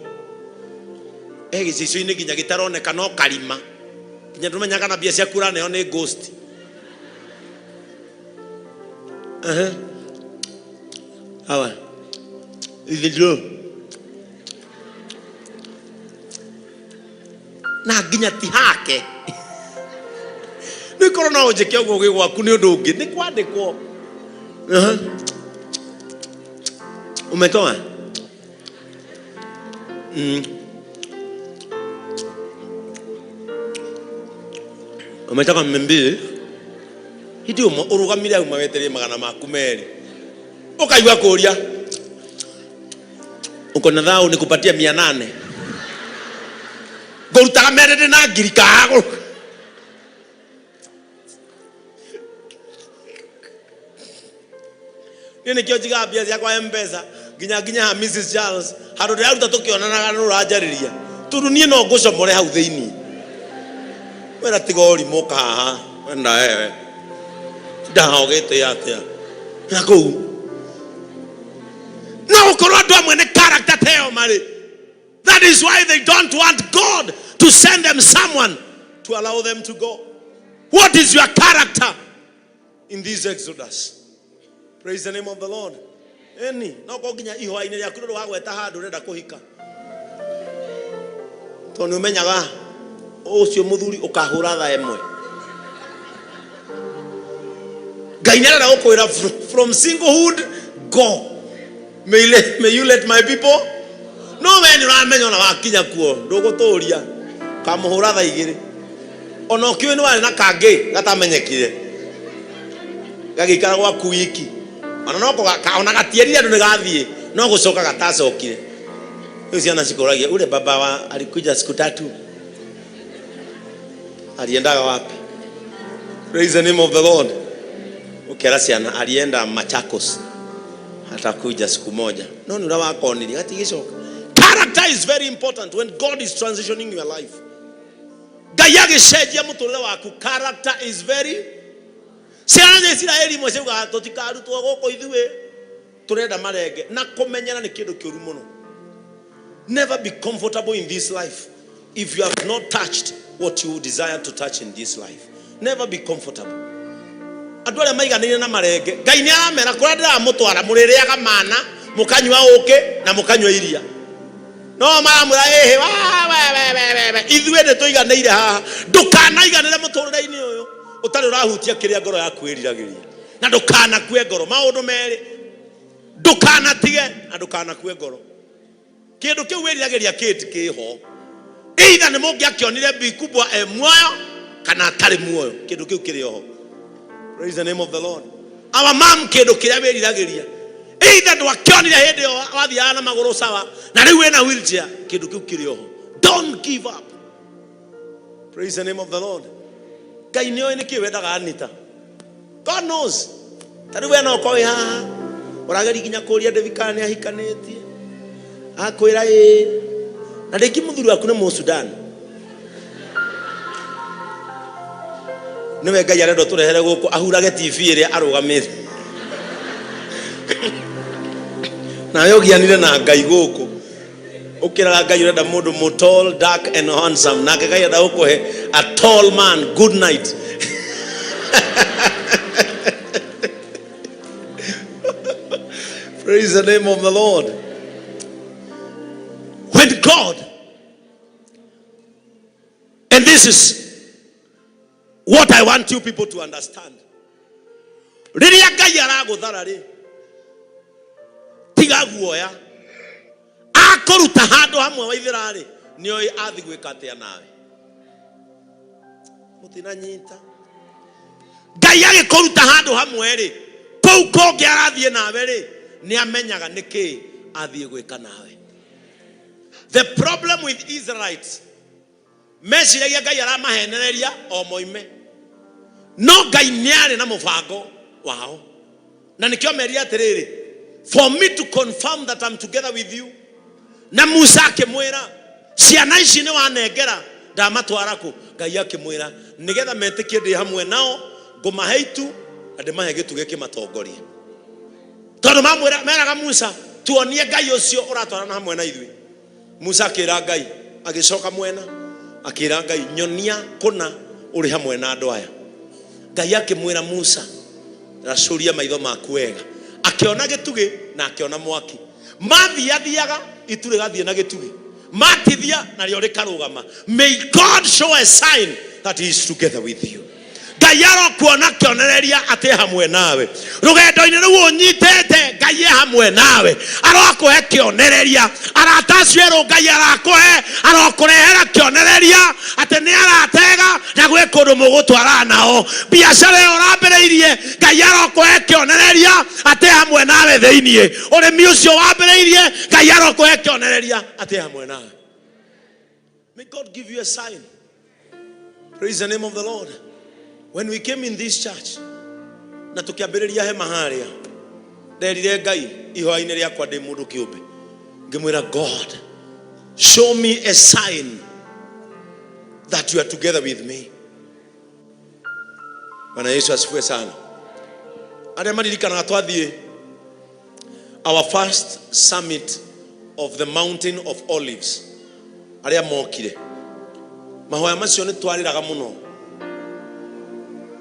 Gicicio-ini ginya gitaroneka no karima. Ginya ndumenya kana bia cia kura neyo ni ghost. Awa. Idilo. Na ginya ti hake. Ni korona ojeke ogwo gwaku ni undu ungi ni kwandikwo. Umetoa? Umetoka mbili. Hidi urugamire au maweterie magana maku meri. Ukaigwa kuria. Uko na thao nikupatia 800. Ngurutaga merede na ngirikago. Nini kio jiga bia cia kwa M-Pesa ginya Mrs. Charles haro ria ruta tukionanaga no rajariria turunie no ngucomore hau thiini wera tigori moka haha wenda wewe ndahogete atia nako no ukorwo andu amwe ni character teo mari. That is why they don't want God to send them someone to allow them to go. What is your character in this Exodus? Praise the name of the Lord. Eni no ko ginya ihoa-ini ryaku ndo wagweta handu renda kuhika tondu umenyaga ucio muthuri ukahura tha emwe. Ngai nĩarenda gukwira from singlehood go. May you let my people no when uramenya na wakinya kuo nduguturia kamuhura tha igiri ona ukiwe ni wari na kangi gatamenyekire gagikara gwaku wiki ona no ko ona gatierire andu ni gathie no gucoka gatacokire. Ciana cikoragia ule baba wa alikuja siku 3 aliendaga wapi? Praise the name of the Lord. Ukera ciana alienda Machakos atakuja siku moja no nura wakoniri atigicoka. Character is very important when God is transitioning your life. Gaya gisejia muturire waku, character is very. Ciana cia Israeli mweceuga tutikaru two goko ithue turenda marenge na kumenyana ni kindu kiuru muno. Never be comfortable in this life if you have not touched what you desire to touch in this life. Never be comfortable. Adwale maiganire na marenge Ngai ni aramera kurandira mutwara muririaga mana mukanywa uke na mukanywa iria no maramura ithuĩ nĩ tũiganĩire haha ndũkanaiganĩre mũtũrĩre-inĩ ũyũ ũtarĩ ũrahutia kĩrĩa ngoro yaku ĩriragĩria na ndũkanakue ngoro maũndũ merĩ ndũkanatige na ndũkanakue ngoro kĩndũ kĩu wĩriragĩria kĩti kĩho either nĩ mũngĩakĩonire bi kubwa muoyo kana atarĩ muoyo kĩndũ kĩu kĩrĩ oho. Praise the name of the Lord. Our mom kĩndũ kĩrĩa wĩriragĩria either ndwakĩonire hĩndĩ ĩyo wathiaga na magũrũ sawa na rĩu wĩna wheelchair kĩndũ kĩu kĩrĩ oho. Don't give up. Praise the name of the Lord. Ngai nĩ oĩ nĩkĩ wendaga Anita. God knows. Tarĩu we no ũkorwo wĩ haha ũrageri nginya kũria David kana nĩ ahikanĩtie akwĩra na rĩngĩ mũthuri waku nĩ Mũsudan. Nĩwe Ngai arenda tũrehere gũkũ ahurage TV ĩrĩa arũgamĩte na yo gianire na Ngai gũkũ ukiraga Ngai urenda mũndũ mo tall, dark and handsome na Ngai arenda gũkũhe a tall man. Good night. Praise the name of the Lord. When God, and this is what I want you people to understand. Riria Ngai aragũthara rĩ tiga guoya akũruta handũ hamwe wa ithera rĩ nĩoĩ athi gwĩka atĩa nawe mũtinanyita. Ngai agĩkũruta handũ hamwe rĩ kũu kũngĩ arathiĩ nawe rĩ nĩ amenyaga nĩkĩ athiĩ gwĩka nawe. The problem with Israelites, meciragia Ngai aramahenereria o moime no Ngai nĩ arĩ na mũbango wao na nĩkĩo meria atĩrĩrĩ, for me to confirm that I'm together with you. Na Musa akĩmwĩra ciana ici nĩ wanengera ndamatwara kũ. Ngai akĩmwĩra nĩgetha metĩkie ndĩ hamwe nao ngũmahe itu na ndĩmahe gĩtugĩ kĩmatongorie. Tondũ mamwĩra meraga Musa tuonie Ngai ũcio ũratwarana hamwe na ithuĩ. Musa akĩra Ngai agĩcoka mwena akĩra Ngai nyonia kũna ũrĩ hamwe na andũ aya. Ngai akĩmwĩra Musa racuria maitho maku wega. Akĩona gĩtugĩ na akĩona mwaki. Mathiathiaga itu rĩgathiĩ na gĩtugĩ. Matithia na rĩo rĩkarũgama. May God show a sign that he is together with you. Ngai arokuona kĩonereria atĩ hamwe nawe. Rũgendo-inĩ rũu ũnyitĩte Ngai hamwe nawe. Arokũhe kĩonereria. Aratacuĩrwo Ngai arakũhe arokũrehera kĩonereria atĩ nĩ aratega na gwĩ kũndũ mũgũtwarana nao. Biacara ĩyo ũrambĩrĩirie Ngai arokũhe kĩonereria atĩ hamwe nawe thĩiniĩ. Ũrĩmi ũcio wambĩrĩirie Ngai arokũhe kĩonereria atĩ hamwe nawe. May God give you a sign. Praise the name of the Lord. When we came in this church na tukiambĩrĩria hema harĩa nderire Ngai ihoya-inĩ rĩakwa ndĩ mũndũ kĩũmbe ngĩmwĩra God, show me a sign that you are together with me. Bwana Yesu asifiwe sana. Arĩa maririkanaga twathiĩ our first summit of the Mountain of Olives, arĩa mokire mahoya macio nĩ twarĩraga mũno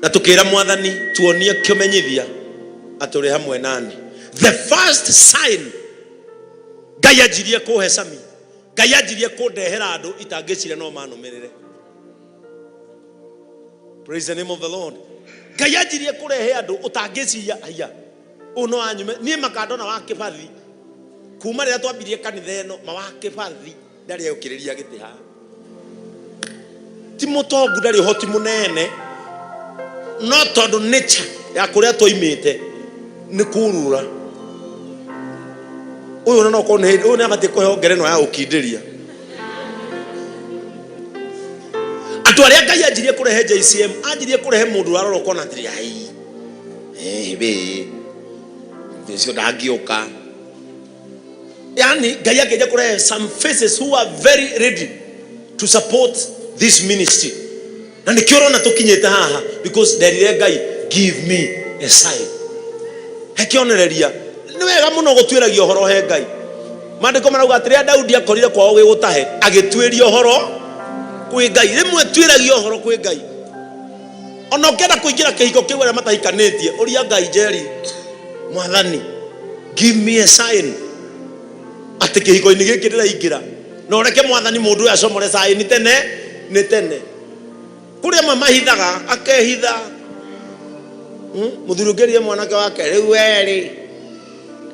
na tukĩra Mwathani tuonie kĩmenyithia atũrĩ hamwe nani. The first sign Ngai anjirie kũhe Sami, Ngai anjirie kũndehera andũ itangĩcira no manũmĩrĩre. Praise the name of the Lord. Ngai anjirie kũrehe andũ ũtangĩciria aya ũno anyume niĩ makandona wa kĩbathi kuma rĩrĩa twambirie kanitha ĩno mawa kĩbathi ndarĩ yũkĩrĩria gĩtĩ haha ti mũtongu ndarĩ ũhoti mũnene no tondũ nature ya kũrĩa twoimĩte nĩ kũrura ũyũ no kone ũyũ nĩ abatiĩ kũheo ngerenwa ya ũkindĩria. Andũ arĩa Ngai anjirie kũrehe JCM anjirie kũrehe mũndũ ũrarora ũkona atĩrĩ ai be nĩcio ndangĩũka. Yani Ngai akĩnja kũrehe some faces who are very ready to support this ministry. Na nĩkĩo ũrona tũkinyĩte haha because nderire Ngai give me a sign. He kĩonereria ni wega muno gutwiragia horo he Ngai. Mandiko marauga atĩrĩa Daudi akorire kwao gĩgũtahe agĩtuĩria horo kwĩ Ngai. Rĩmwe twĩragia horo kwĩ Ngai. Ona ũkĩenda kũingĩra kĩhiko kĩu arĩa matahikanĩtie ũria Ngai Njeri, Mwathani, give me a sign atĩ kĩhiko-inĩ gĩkĩ ndĩraingĩra. Na ũreke Mwathani mũndũ ũyũ acomore sign tene nĩ tene. Kũrĩ amwe mahithaga akehitha. Mũthuri ũngĩrire mwanake wake rĩu werĩ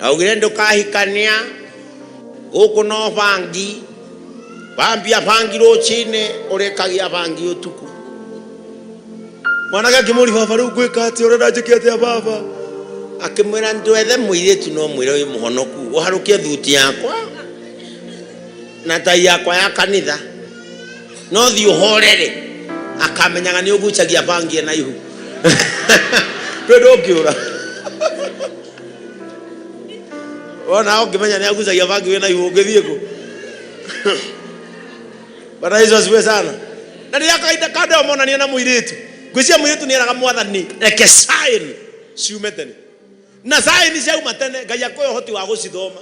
augire ndũkahikania gũkũ no bangi, wambia bangi rũcinĩ ũrĩkagia bangi ũtukũ. Mwanake akĩmũria baba rĩu ngwĩka atĩa, ũrenda njĩke atĩa baba? Akĩmwĩra ndwethe mũirĩtu no mwĩre wĩ mũhonoku ũharũkie thuti yakwa na tai yakwa ya kanitha, no thiĩ ũhorere akamenyaga nĩ ũgucagia bangi na ihu. Ndũ ũkĩũra ona ũngĩmenya nĩ agucagia bangi wĩna ihu ũngĩthiĩ kũ? Bwana Yesu asifiwe sana. Na rĩrĩa kaida kada monania na mũirĩtu, ngwĩcia mũirĩtu nĩ eraga Mwathani reke sign ciume tene. Na sign ciauma tene Ngai akoya ũhoti wa gũcithoma.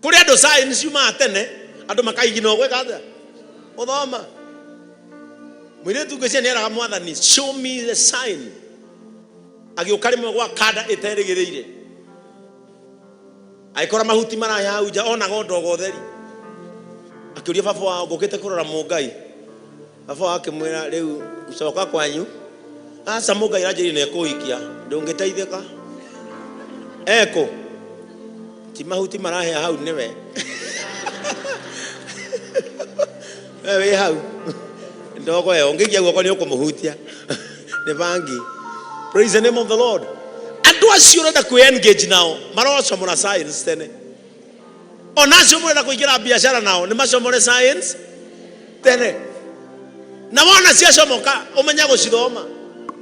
Kũrĩ andũ sign ciuma tene andũ makaigina gwĩka atĩa ũthoma. Mũirĩtu ngwĩcia nĩ eraga Mwathani show me the sign. Agĩũka rĩmwe gwa kada ĩterĩgĩrĩire, aikora mahuti maraya hau nja ona gondogo theri. Akĩũria baba wao ngũkĩte kũrora Mũngai. Baba wao akĩmwĩra rĩu ũcoka kwanyu. Aca Mũngai aranjĩrire nĩ ekũhikia ndũngĩteithĩka. Eko ti mahuti maraya hau nĩwe. Wĩ hau ndogo ĩyo ngĩikia guoko nĩ ũkũmũhutia nĩ bangi. Praise the name of the Lord. Andũ acio ũrenda kwĩ-engage nao marocomora science tene. Ona acio mũrenda kũingĩra biacara nao nĩ macomore science tene. Na wona ciacomoka ũmenya gũcithoma.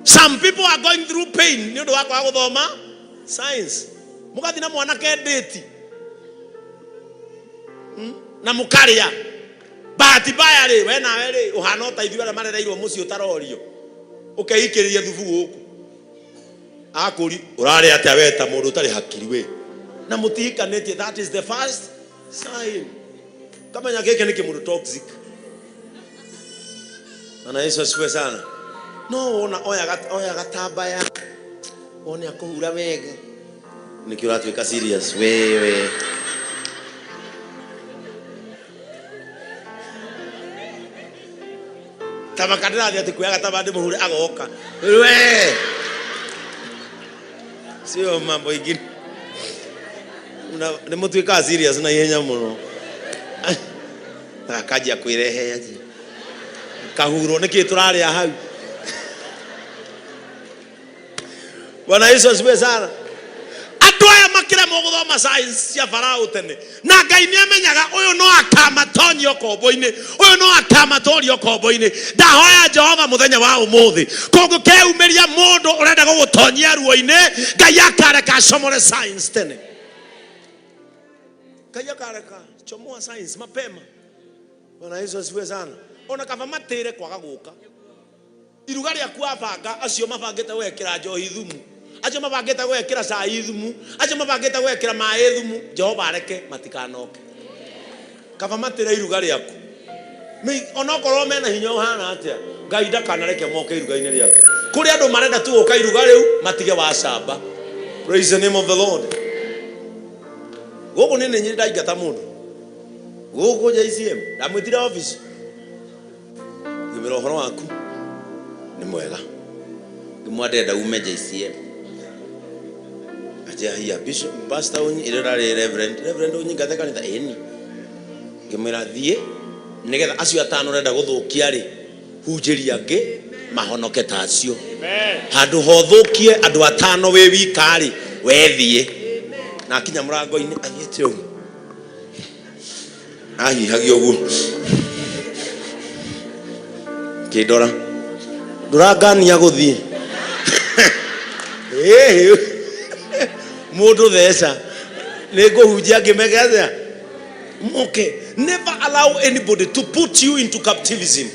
Some people are going through pain nĩ ũndũ wa kwaga gũthoma science. Mũgathi na mwanake date na mũkarĩa. Bahati mbaya rĩ we nawe rĩ ũhana ta ithuĩ arĩa marereirwo mũciĩ ũtarorio. Ũkeikĩrĩria thubu gũkũ. Akũri ũrarĩ atĩa we ta mũndũ ũtarĩ hakiri we. Na mũtihikanĩtie, that is the first sign. Kamenya gĩkĩ nĩ kĩmũndũ toxic. Bwana Yesu asifiwe sana. No ona oya gatambaya one akũhura wega nĩkĩo ũratuĩka serious wewe. Tabakandĩrathi atĩ kuoya gatambaya ndĩmũhure agoka we. Sio mambo ingine. Nĩ mũtuĩkaga serious na ihenya mũno. Akajia kwĩrehe aje kahuro nĩkĩ tũrarĩa hau. Bwana Yesu asifiwe sana. Andũ aya makĩremwo gũthoma science cia Farao tene, na Ngai nĩ amenyaga ũyũ no akamatonyio kombo-inĩ, ũyũ no akamatũrio kombo-inĩ. Ndahoya Jehova mũthenya wa ũmũthĩ kũngĩkeumĩria mũndũ ũrenda gũgũtonyia ruo-inĩ, Ngai akareka acomore science tene. Ngai akareka chomoa science mapema. Bwana Yesu asifiwe sana. Ona kaba matĩre kwaga gũka iruga rĩaku abanga, acio mabangĩte gwekĩra njohi thumu, acio mabangĩte gwekĩra cai thumu, acio mabangĩte gwekĩra maĩ thumu, Jehova areke matikanoke. Kaba matĩre iruga rĩaku. Ona okorwo mena hinya ũhana atĩa, Ngai ndakanareke moke iruga-inĩ rĩaku. Kũrĩ andũ marenda tu gũka iruga rĩu matige wacamba. Praise the name of the Lord. Gũkũ nĩ nyinyi ndaingata mũndũ gũkũ JCM ndamwĩtire office. Ngĩmĩra ũhoro waku nĩ mwega, ngĩmwandenda ume JCM. Atia hiya bishop pastor unyi irarĩ reverend unyi ngathe kanitha ĩni. Ngĩmwĩra thiĩ nĩgetha acio atano renda gũthũkia rĩ hunjĩria angĩ mahonoke ta acio. Handũ hothũkie andũ atano wĩ wika rĩ wethiĩ. Na akinya mũrango-inĩ athiĩte ũguo ahihagia ũguo kĩndora ndũrangania gũthiĩ mũndũ theca nĩ ngũhunjia ngĩmegethea moke. Never allow anybody to put you into captivism.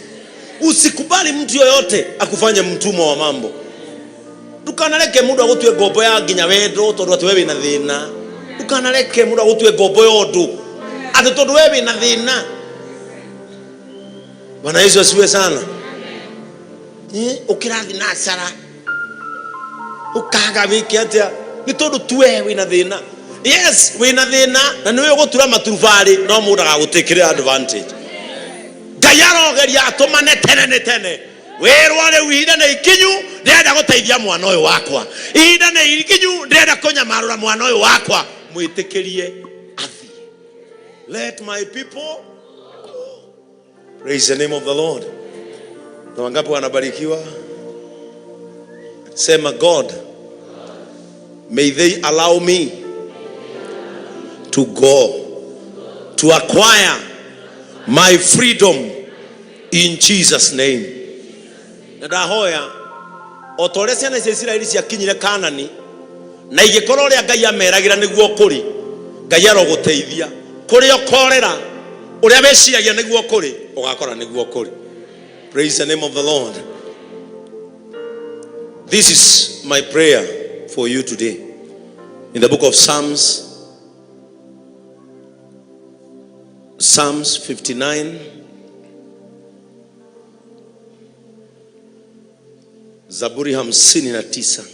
Usikubali mtu yoyote akufanye mtumwa wa mambo. Dukanareke mundu agutue ngombo ya nginya wendo tondu ati wewe na thina. Dukanareke mundu agutue ngombo yondu ati tondu wewe na thina. Bwana Yesu asifiwe sana. Ukirathi na asara ukaga wiki atia ni tondu tuwe wina thina. Yes, wina thina na niwe gutura maturubari no mundu agagutikira advantage. Gayarogeria atumane tene werwale wihida na ikinyu ndenda guteithia mwana uyu wakwa. Ihida na ikinyu ndenda kunyamarura mwana uyu wakwa. Mwitikirie athi. Let my people go. Praise the name of the Lord. Na wangapi wanabarikiwa? Sema, God, may they allow me to go, to acquire my freedom in Jesus' name. Ndahoya otore ciana cia Israeli cia kinyire Kanani na igikoro ria Ngai ameragira niguo kuri Ngai aroguteithia kuri okorera uria weciagia niguo kuri ugakora niguo kuri. Praise the name of the Lord. This is my prayer for you today. In the book of Psalms 59, Zaburi 59,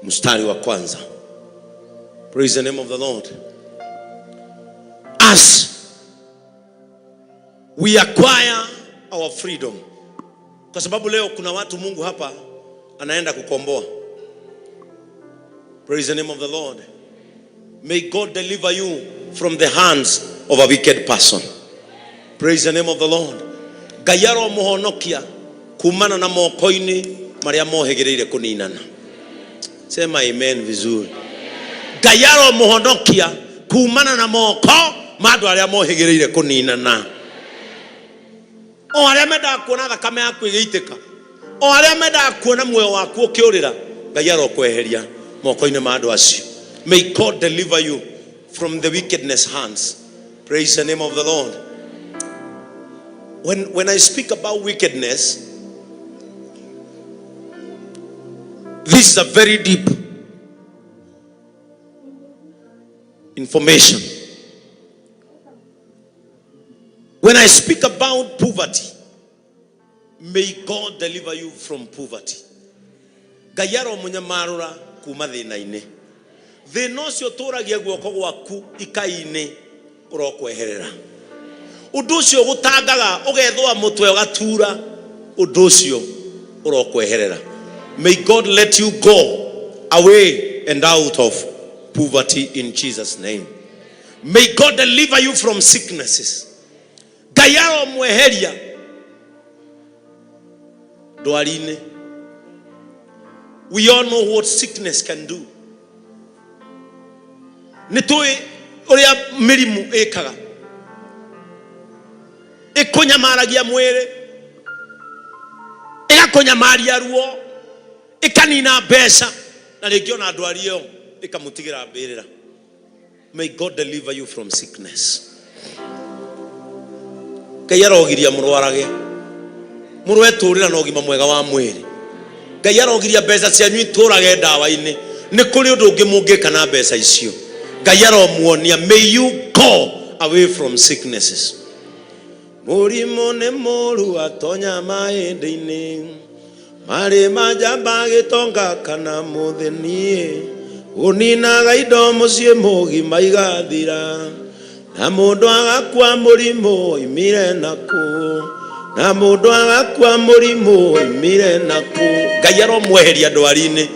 mstari wa kwanza. Praise the name of the Lord. As we acquire our freedom, kwa sababu leo kuna watu Mungu hapa anaenda kukomboa. Praise the name of the Lord. May God deliver you from the hands of a wicked person. Praise the name of the Lord. Gayaro muhonokia kumana na mokoini maria mohegereire kuninana. Sema amen vizuri. Gayaro muhonokia kumana na moko madu aria mohegereire kuninana. O aria meda kuona thakame yaku igiiteka. O aria meda kuona muoyo waku ukiurira Gayaro kweheria mokoini madu acio. May God deliver you from the wickedness hands. Praise the name of the Lord. When I speak about wickedness, this is a very deep information. When I speak about poverty, may God deliver you from poverty. Gayaro munyamarura kuma thina-ini. Thina ucio turagia guoko gwaku ikai-ini urokweherera. Undu ucio gutangaga ugethwa mutwe ugatura undu ucio urokweherera. May God let you go away and out of poverty in Jesus' name. May God deliver you from sicknesses. Gayaro mweheria dwarine. We all know what sickness can do. Nitoi uria mirimu ekaga. Ikonyamaragia mwere. Ikonyamaria ruo. Ikanina besa. Na legiona adwario. Ikamutigira berera. May God deliver you from sickness. Gayaro ogiria murwarage. Murwe turira no gima mwega wa mwiri. Gayaro ogiria besa cia nyu turage dawa-ini. Ni kuri undu ungi mungika na besa icio. Gayaro muonia, may you go away from sicknesses. Murimo ne moru atonya maende-ini. Mare majamba gitonga kana muthenie. Unina gaido mucie mugi maigathira. Na mundu agakua murimo imire naku. Na mundu agakua murimo imire naku. Gayaro mweheria ndwari-ini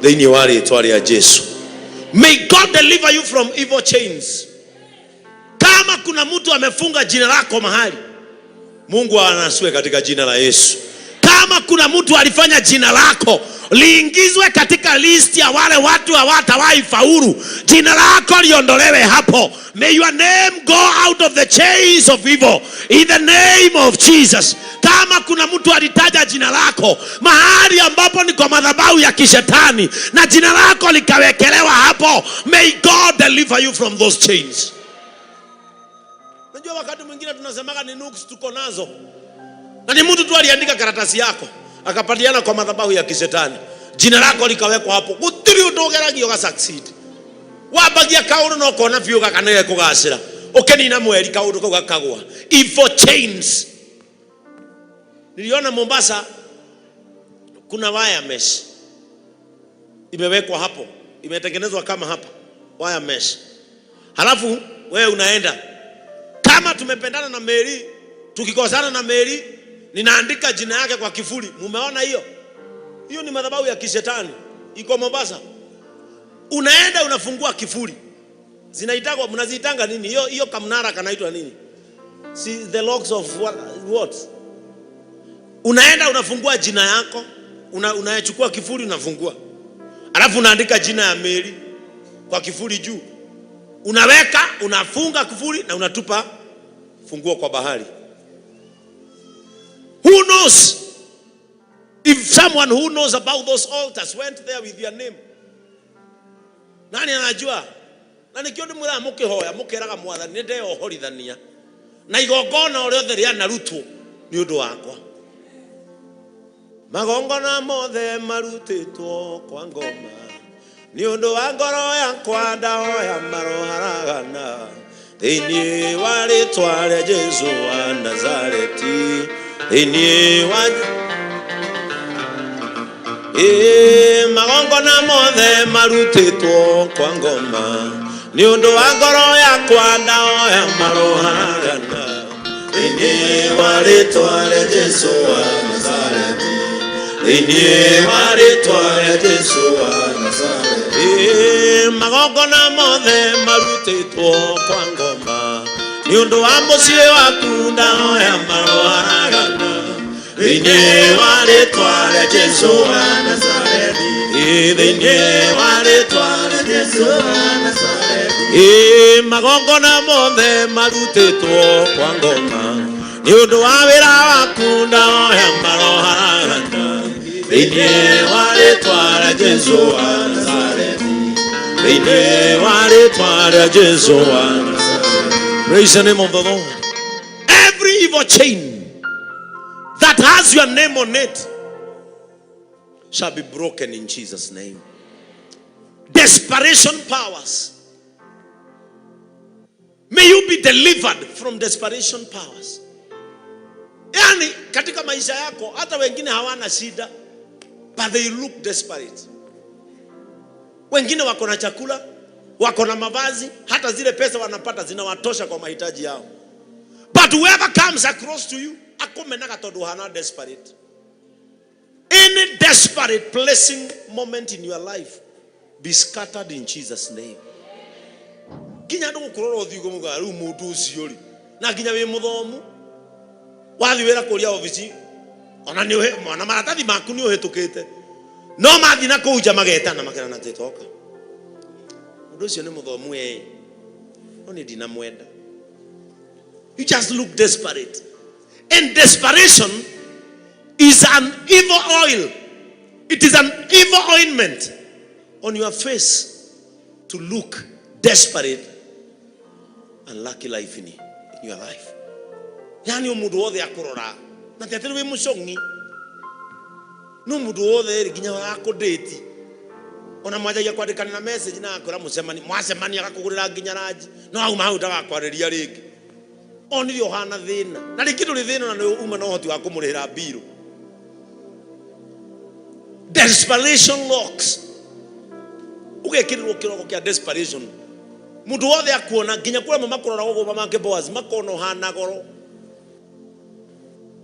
thiini wa ritwa ria Jesu. May God deliver you from evil chains. Kama kuna mtu amefunga jina lako mahali, Mungu anasue katika jina la Yesu. Kama kuna mtu alifanya jina lako liingizwe katika list ya wale watu hawatawahi faulu, jina lako liondolewe hapo. May your name go out of the chains of evil in the name of Jesus. Kama kuna mtu alitaja jina lako mahali ambapo ni kwa madhabahu ya kishetani na jina lako likawekelewa hapo, may God deliver you from those chains. Unajua wakati mwingine tunasemaga ni nuks tuko nazo. Na ni mtu tu aliandika karatasi yako akapatiana kwa madhabahu ya kishetani, jina lako likawekwa hapo. Gutiri utogeragio ga succeed. Wabagia kaundu no kona biuga kanege kugacira. Ukenina mweri kaundu kau gakagwa. Evil chains. Niliona Mombasa kuna wire mesh imewekwa hapo, imetengenezwa kama hapa wire mesh. Halafu wewe unaenda, kama tumependana na Mary, tukikosana na Mary, ninaandika jina yake kwa kifuli. Mumeona hiyo? Hiyo ni madhabahu ya kishetani, iko Mombasa. Unaenda unafungua kifuli, zinaitagwa, mnaziitanga nini hiyo kamnara kanaitwa nini? See the locks of what? Unaenda unafungua jina yako, unayachukua kifuli unafungua. Alafu unaandika jina ya Mary kwa kifuli juu. Unaweka, unafunga kifuli na unatupa funguo kwa bahari. Who knows? If someone who knows about those altars went there with your name. Nani anajua? Na nikiona mura mukihoya mukiraga mwathani nde ohorithania. Na igongona ore othe ria narutwo ni undu wakwa. Magongona mothe marutitwo kwa ngoma ni undu wa ngoro yakwa ndahoya maroharagana thiini wa ritwa ria Jesu wa Nazareti, thiini wa magongona mothe marutitwo kwa ngoma ni undu wa ngoro yakwa ndahoya maroharagana thiini wa ritwa ria Jesu wa Nazareti, thiini wa ritwa ria Jesu wa Nazareti. Magongona mothe marutitwo kwa ngoma ni undu wa mucii waku ndahoya maroharagana thiini wa ritwa ria Jesu wa Nazareti, thiini wa ritwa ria Jesu wa Nazareti. Magongona mothe marutitwo kwa ngoma ni undu wa wira waku ndahoya maroharagana thiini wa ritwa ria Jesu wa Nazareti, thiini wa ritwa ria Jesu wa Nazareti. Praise the name of the Lord. Every evil chain that has your name on it shall be broken in Jesus' name. Desperation powers, may you be delivered from desperation powers. Yani katika maisha yako hata wengine hawana shida, but they look desperate. Wengine wako na chakula, wako na mavazi, hata zile pesa wanapata zinawatosha kwa mahitaji yao. But whoever comes across to you, akomenaga tondu hana desperate. Any desperate blessing moment in your life be scattered in Jesus' name. Kinya ndo kurora uthigo muga ru mundu ucio ri na kinya wi muthomu wathi wira kuria office ona ni na maratathi maku ni uhitukite no mathi na kuja mageta na makena na titoka mundu ucio ni muthomu no ni dina mwenda. You just look desperate, and desperation is an evil oil. It is an evil ointment on your face to look desperate and lucky life in your life. Yani umudu wothe akurora na tetero we mushongi no mudu wothe ginya akudate ona mwajagia kwandikana na message na akora musemani mwasemani akakugurira ginya raji no au mahuta gakwariria ringi oni yohana thina na rikitu ri thina na uma no hoti wa kumurihira biru. Desperation locks ugekirirwo kiroko kia desperation mundu wothe akuona ginya kura makorora gogo make boaz makono hana goro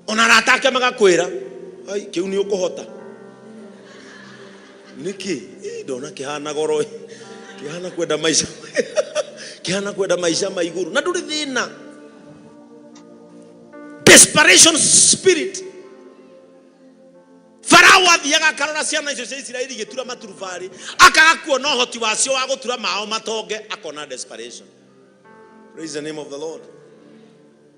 ona ratake magakwira ai kiu ni ukuhota niki ndona kihana goro kihana kwenda maisha kihana kwenda maisha maiguru na nduri thina. Desperation spirit. Farao athiaga karora ciana icio cia Isiraeli gitura maturubari akagakuona hoti wacio wa gutura mao matonge akona desperation. Praise the name of the Lord.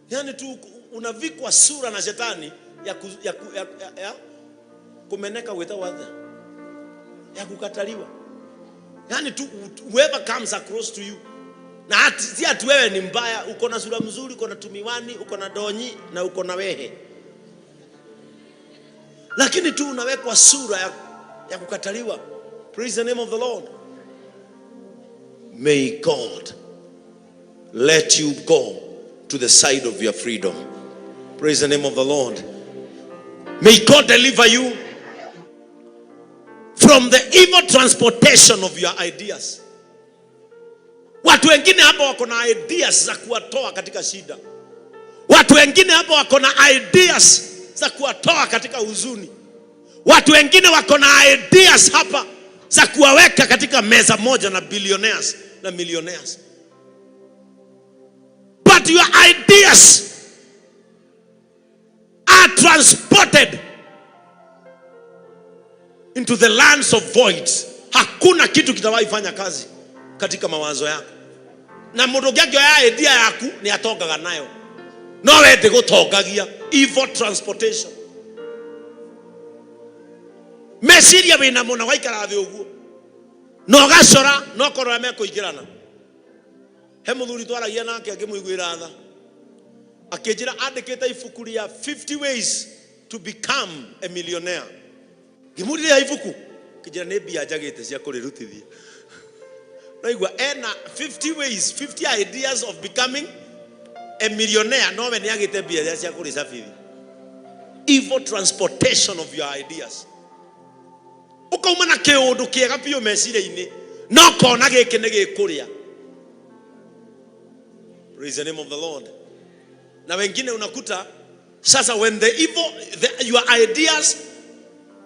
Yani tu unavikwa sura na shetani ya kumeneka weta wadha ya kukataliwa. Yani tu whoever comes across to you na si ati wewe ni mbaya, uko na sura mzuri, uko na tumiwani, uko na donyi na uko na wehe. lakini tu unawekwa sura ya kukataliwa. Praise the name of the Lord. May God let you go to the side of your freedom. Praise the name of the Lord. May God deliver you from the evil transportation of your ideas. Watu wengine hapa wako na ideas za kuwatoa katika shida. Watu wengine hapa wako na ideas za kuwatoa katika huzuni. Watu wengine wako na ideas hapa za kuwaweka katika meza moja na billionaires na millionaires. But your ideas are transported into the lands of voids. Hakuna kitu kitawahi fanya kazi katika mawazo yako. Na mundu gagyo ya idea yaku ni atogaga nayo. No wende gutongagia evil transportation. Mesiria wina muna waikara thi uguo. No gacora no korora mekuigirana. He muthuri twaragia nake akimuiguira tha. Akijira andikite ibuku ria 50 ways to become a millionaire. Gimuri ya ibuku kijira ne bia njagite cia kurirutithia. Naigwa ena 50 ways, 50 ideas of becoming a millionaire. No we ni agite bia cia kurisafithi. Evil transportation of your ideas. Ukauma na kiundu kiega pio meciria-ini no kona giki ni gikuria. Praise the name of the Lord. Na wengine unakuta sasa when your ideas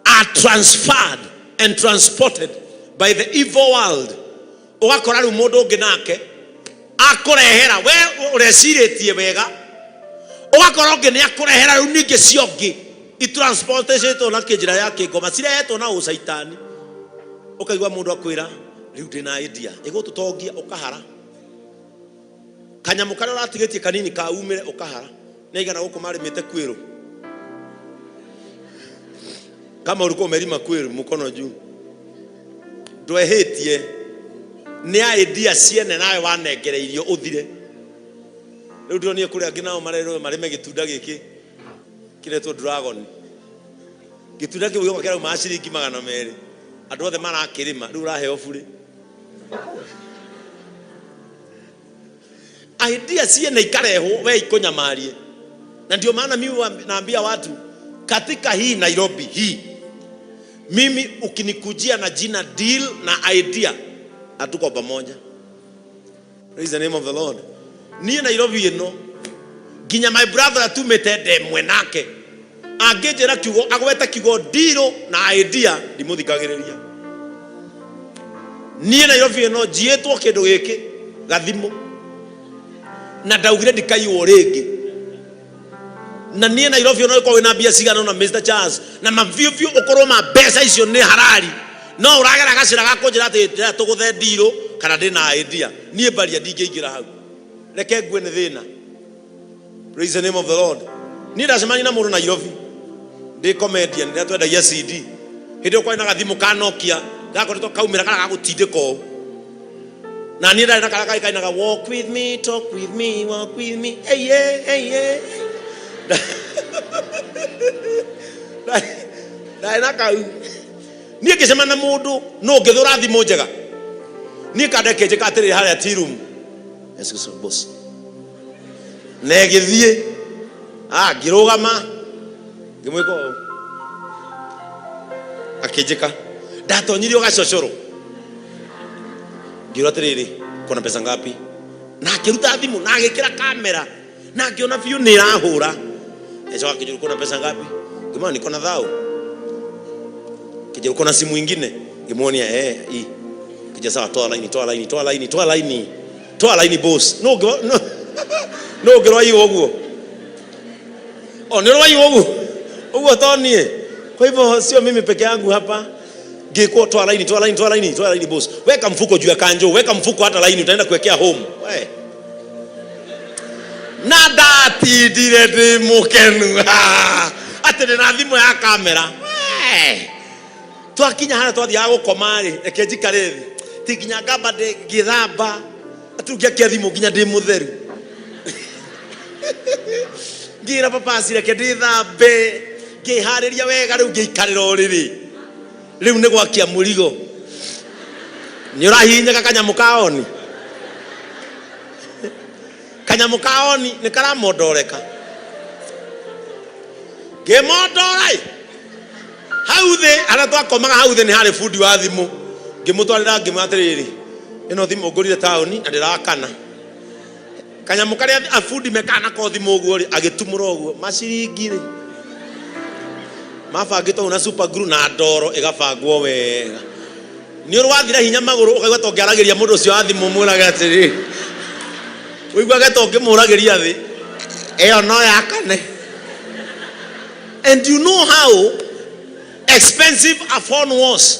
are transferred and transported by the evil world, ugakora ru mundu ungi nake akurehera we ureciritie wega, ugakora ungi ni akurehera ru ningi ciongi itransportation na kinjira ya kingoma cirehetwo na ucaitani. Ukaigwa mundu akwira riu ndina idea igututongia ukahara kanyamu kare uratigetie kanini ka umire ukahara na igana guku marimite kwiru kama ulikuwa umelima kwiru mukono juu ndwehetie ni idea ciene nawe wanengereirio uthire. Riu ndio kuria nginao mareme gitunda giki kiretwo dragon gitunda kiu giko kera maciringi 200 andu othe marakirima riu raheo bure. Idea ciene ikareho we ikunyamarie. Na ndio maana mimi naambia watu katika hii Nairobi hii, mimi ukinikujia na jina deal na idea hatuko pamoja. Praise the name of the Lord. Ni Nairobi ino ginya my brother atumete mwenake angejera kiugo agweta kiugo deal na idea ndimuthikagiriria. Ni Nairobi ino jietwo kindu giki gathimo na ndaugire ndikaiwo ringi. Na nie Nairobi ino iko wina bia cigana na Mr. Charles na maviuvio ukorwo ma mbeca icio ni harari no uragera gacira gakunjira ati tuguthe ndiro kana ndina idea nie baria ndingeingira hau reke ngwe ni thina. Praise the name of the Lord. Ni ndacemani na mundu Nairobi ndi comedian ndia twendagia CD hindi kwa ina gathimu ka Nokia gakoretwo kaumira kana gagutindiko na ni ndari na kara kainaga walk with me, talk with me, walk with me, hey yeah, hey yeah. Na kau ni ngisema na mundu no ngithura thimu njega ni kandeke njika atiri haria tea room excuse me boss ne githie ngirugama ngimwiko akijika ndatonyirio gacocoro ngiro atiriri kuna pesa ngapi na akiruta thimu na agikira kamera na akiona view ni rahura ejo akijuru kuna pesa ngapi ngimwona niko na thao kijuru kuna simu nyingine ngimwonia hii kija sawa toa line boss no ngiro hiyo oguo onero hiyo oguo tonie. Kwa hivyo sio mimi peke yangu hapa ngiko toa line boss, weka mfuko juu ya kanjo, weka mfuko hata line utaenda kuwekea home we na dati dire mukenu atene na thimu ya kamera we twakinya hana twathi ya gukomari reke njikarethi tikinya ngamba de githamba atugia kia thimu kinya ndi mutheru ngira papa sire ke ndithambe ngĩharĩria wega rĩu ngĩikarĩra ũrĩrĩ rĩu nĩ gwakia mũrigo nĩ ũrahihinyaka kanyamũ kaoni kanyamũ kaoni nĩ karamondoreka ngĩmondorai hau thĩ arĩa twakomaga hau thĩ nĩ harĩ bundi wa thimũ ngĩmũtwarĩra ngĩmwatirĩrĩ ĩno thimũ ngũrire taũni na ndĩrakana kanyamũ karĩa afundi mekana ko thimũ ũguo rĩ agĩtumũra ũguo maciringi rĩ mabangĩtwo na super glue na ndoro ĩgabangwo wega nĩ ũrwathira hinya magũrũ ũkaigua ta ũngĩaragĩria mũndũ ũcio wa thimũ mwĩrage atĩrĩ ũiguage ta ũngĩmũragĩria thĩ ĩyo no yakane. And you know how expensive a phone was.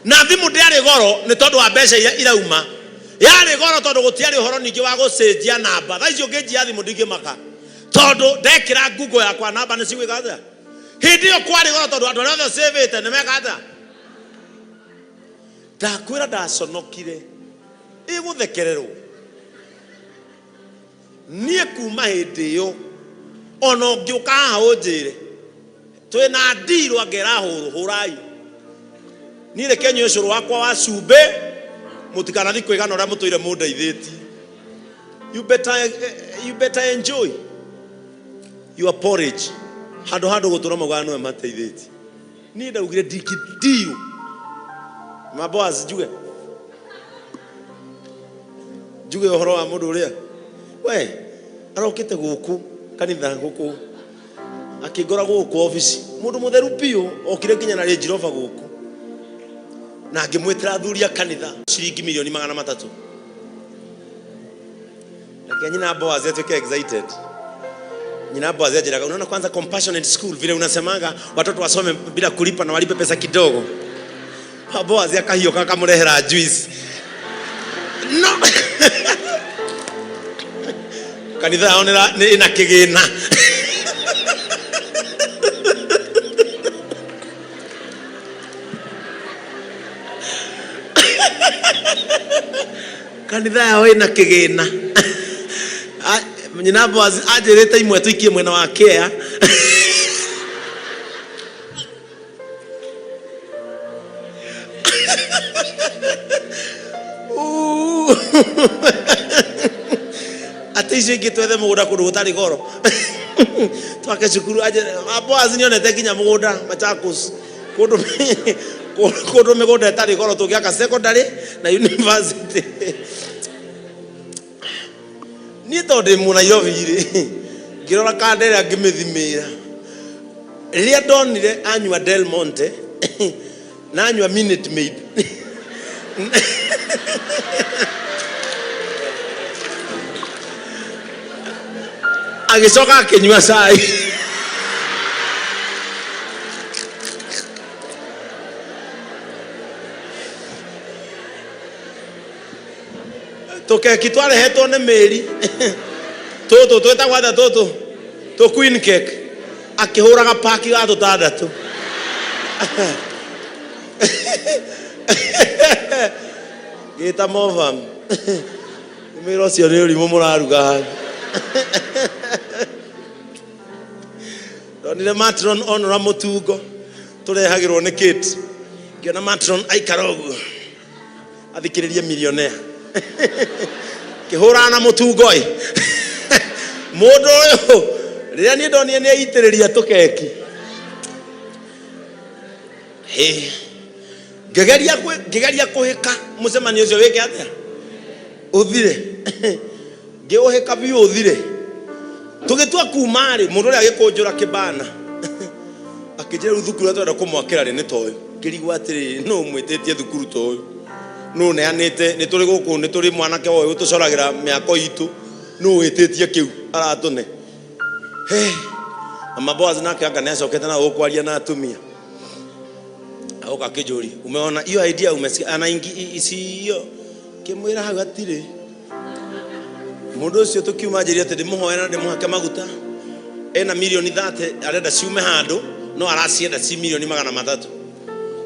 Na thimũ ndĩarĩ goro nĩ tondũ wa mbeca iria irauma yarĩ goro tondũ gũtiarĩ ũhoro ningĩ wa gũcenjia namba thaa icio ngĩnjia thimũ ndingĩmaka tondũ ndekĩra Google yakwa namba nĩ cigwĩka atĩa hĩndĩ ĩyo kwarĩ goro tondũ andũ arĩa othe savĩte nĩ meka atĩa ndakwĩra ndaconokire ĩgũthekererwo niĩ kuma hĩndĩ ĩyo ona ũngĩũka haha ũnjĩre twĩna ndirũ angĩra hũrai niĩ reke nyue ũcũrũ wakwa wa cumbĩ mutikanathi kwĩgana ũrĩa mũtũire mũndeithĩtie. You better enjoy your porridge handũ gũtũra mũgano we mateithĩtie niĩ ndaugire ndiru maboas njuge ũhoro wa mũndũ ũrĩa we arokĩte gũkũ kanitha gũkũ akĩngora gũkũ office mũndũ mũtheru biũ okire nginya na Range Rover gũkũ na ngĩmwĩtĩra athuri a kanitha ciringi milioni 300 lakini nyina Boaz atuke excited nyina Boaz ajira unaona kwanza compassionate school vile unasemaga watoto wasome bila kulipa na walipe pesa kidogo Boaz akahioka akamrehera juice no kanitha yaonera ina kigina kanitha yao ina kigina nyina Boaz ajirite imwe tuikie mwena wa Kea ati icio ingĩ twethe mũgũnda kũndũ gũtarĩ goro twake cukuru aje Boaz nĩonete nginya mũgũnda Machakos kũndũ mĩgũnda ĩtarĩ goro tũngĩaka secondary na university niĩ tondũ ndĩ Nairobi rĩ ngĩrora kandere ngĩmĩthimĩra rĩrĩa ndonire anyua Del Monte na anyua Minute Maid agĩcoka akĩnyua cai tũkeki twarehetwo nĩ Mĩri tũtũ twĩtagwo atĩa tũ queen cake akĩhũraga paki ga tũtandatũ gĩta movam mĩro cio nĩ ũrimũ mũraruga ndonire matron onora mũtungo tũrehagĩrwo nĩ Kate ngĩona matron aikara ũguo athikĩrĩrie millionaire kĩhũra na mũtungo mũndũ ũyũ rĩrĩa niĩ ndonire nĩ aitĩrĩria tũkeki ngĩgeria kũhĩka mũcemanio ũcio wĩke atĩa ũthire ngĩũhĩka biũ ũthire tũgĩtua kuma rĩ mũndũ ũrĩa agĩkũnjũra kĩbana akĩnjĩra rĩu thukuru atwenda kũmwakĩra rĩ nĩ toĩ ngĩrigwo atĩrĩ no mwĩtĩtie thukuru toĩ no neanĩte nĩ tũrĩ gũkũ nĩ tũrĩ mwanake woĩ ũtũcoragĩra mĩako itũ no wĩtĩtie kĩu aratũne Mama Boaz nake anga nĩacokete na gũkwaria na atumia agoka kĩnjũri umeona hiyo idea umesikia anaingi isiyo kĩmwĩra hau atirĩ mũndũ ũcio tũkiuma njĩria atĩ ndĩmũhoe na ndĩmũhake maguta ena milioni 30 arenda ciume handũ no aracienda ci milioni 300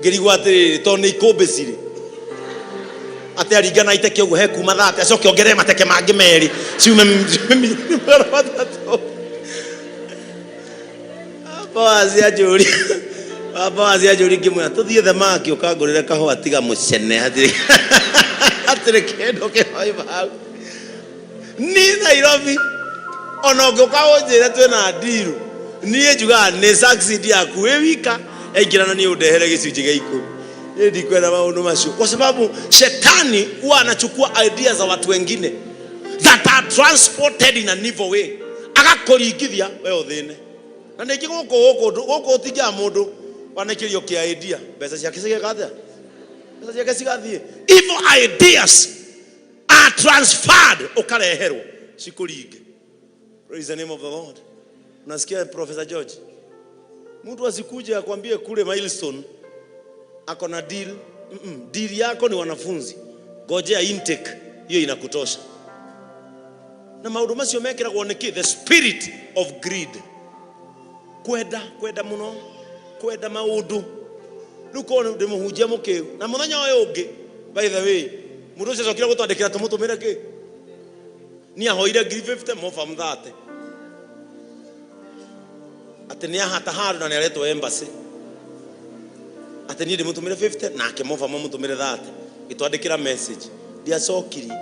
ngĩrigwo atĩrĩ tondũ nĩ ikũmbĩ cirĩ atĩ aringana iteke ũguo he kuma 30 acoke ongerere mateke mangĩ merĩ ciume milioni 300 Baba wazia juri kimwe tuthie thamaki ukangurire kahwa tiga mucene atire kendo ke haiba ni Nairobi ono gukawonjire twina ndiru nie juga ne succeed yaku wika egirana ni udehere gicunji gia 10 ndikwenda maundu macio kwa sababu shetani huwa anachukua ideas za watu wengine that are transported in an evil way agakuringithia wewe uthine na niki guku utigia mundu wanakirio kia idea pesa ciake cigathia pesa ciake cigathie evil ideas are transferred ukareherwo cikuringe. Praise the name of the Lord. Unasikia Professor George, mtu asikuje akwambie kule Milestone ako na deal. Deal yako ni wanafunzi, ngojea intake hiyo inakutosha. Na maundu macio mekira kuoneke the spirit of greed, kwenda muno, kwenda maundu nuko ndimuhunjia mukiu na muthenya uyu ungi. By the way, mundu ucio cokira gutwandikira tumutumire ki ni ahoire 50 mofa mthate ati ni ahata haru na ni aretwo embassy ati ni ndimutumire 50 na ke mofa mutumire 30 itwandikira message dia sokiri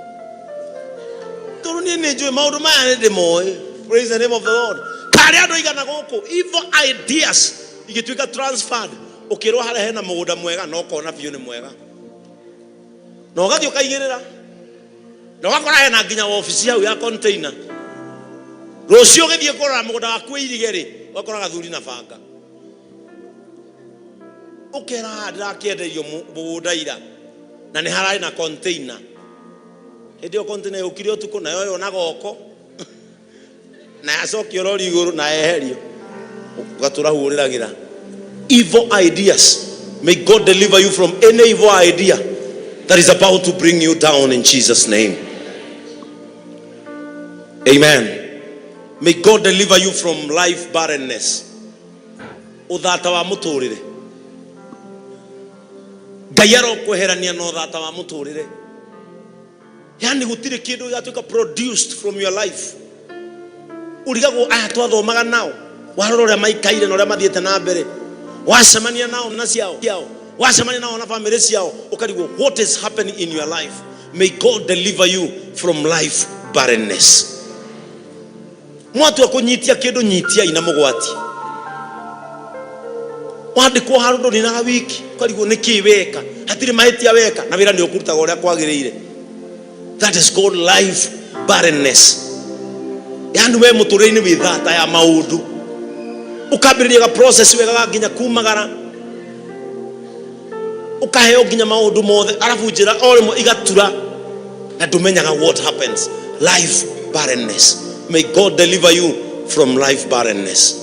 turu ni njue maundu maya ni ndimoe. Praise the name of the Lord. Kari andu igana guku evil ideas igituika transferred ukirwa hara hena mugunda mwega no kona biu ni mwega no gathi ukaigirira no gakora hena nginya office hau ya container rucio githie kurora mugunda waku irige ri wakora gathuri na banga ukera ndakienderio mugunda ira na ni harari na container hedio container ukiri utuko na yoyo na goko na yacokio rori iguru na eherio ugatura huriragira evil ideas. May God deliver you from any evil idea that is about to bring you down in Jesus' name. Amen. May God deliver you from life barrenness. Uthata wa muturire. Gayaro kweherania no uthata wa muturire. Yani gutire kindu gatuika produced from your life. Urigago aya twathomaga nao. Warora uria maikaire na uria mathiete na mbere. Wasemania nao na ciao wasemania nao na family ciao ukarigo what is happening in your life. May God deliver you from life barrenness. Mwatu akunyitia kindu nyitia ina mugwati wandikwo harundo ni na wiki ukarigo niki weka hatiri mahetia weka na wira ni ukurutaga uria kwagiriire. That is called life barrenness. Yani we mutureni withata ya maundu ukambiriria ga process wega nginya kumagara ukaheo nginya maundu mothe arafu njira orimo igatura na dumenyaga what happens. Life barrenness. May God deliver you from life barrenness.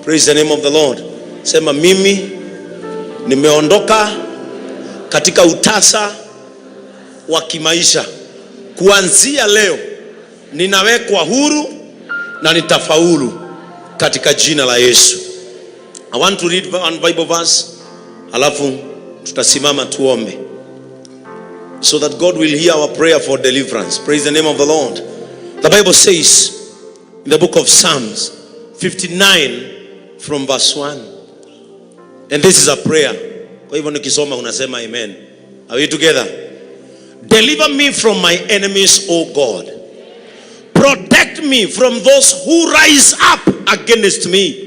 Praise the name of the Lord. Sema mimi nimeondoka katika utasa wa kimaisha. Kuanzia leo ninawekwa huru na nitafaulu katika jina la Yesu. I want to read one Bible verse alafu tutasimama tuombe so that God will hear our prayer for deliverance. Praise the name of the Lord. The Bible says in the book of Psalms 59 from verse 1, and this is a prayer. Kwa hivyo nikisoma unasema amen. Are we together? Deliver me from my enemies, O God. Protect me from those who rise up against me.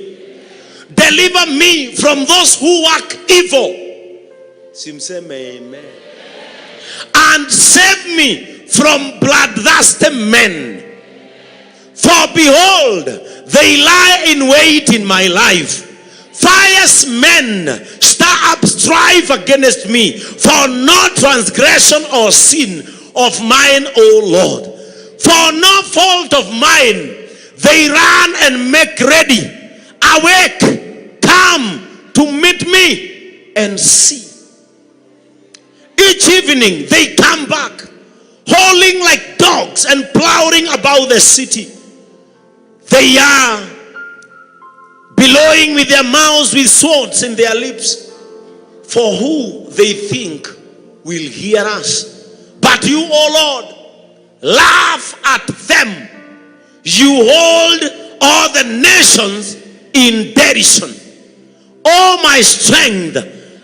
Deliver me from those who work evil. Simseme amen. And save me from bloodthirsty men. For behold, they lie in wait in my life. Fierce men stir up strife against me. For no transgression or sin of mine, O Lord. For no fault of mine, they run and make ready. Awake, come to meet me and see. Each evening they come back, howling like dogs and plowing about the city. They are bellowing with their mouths with swords in their lips. For who they think will hear us? But you, O Lord, laugh at them. You hold all the nations in derision. all my strength,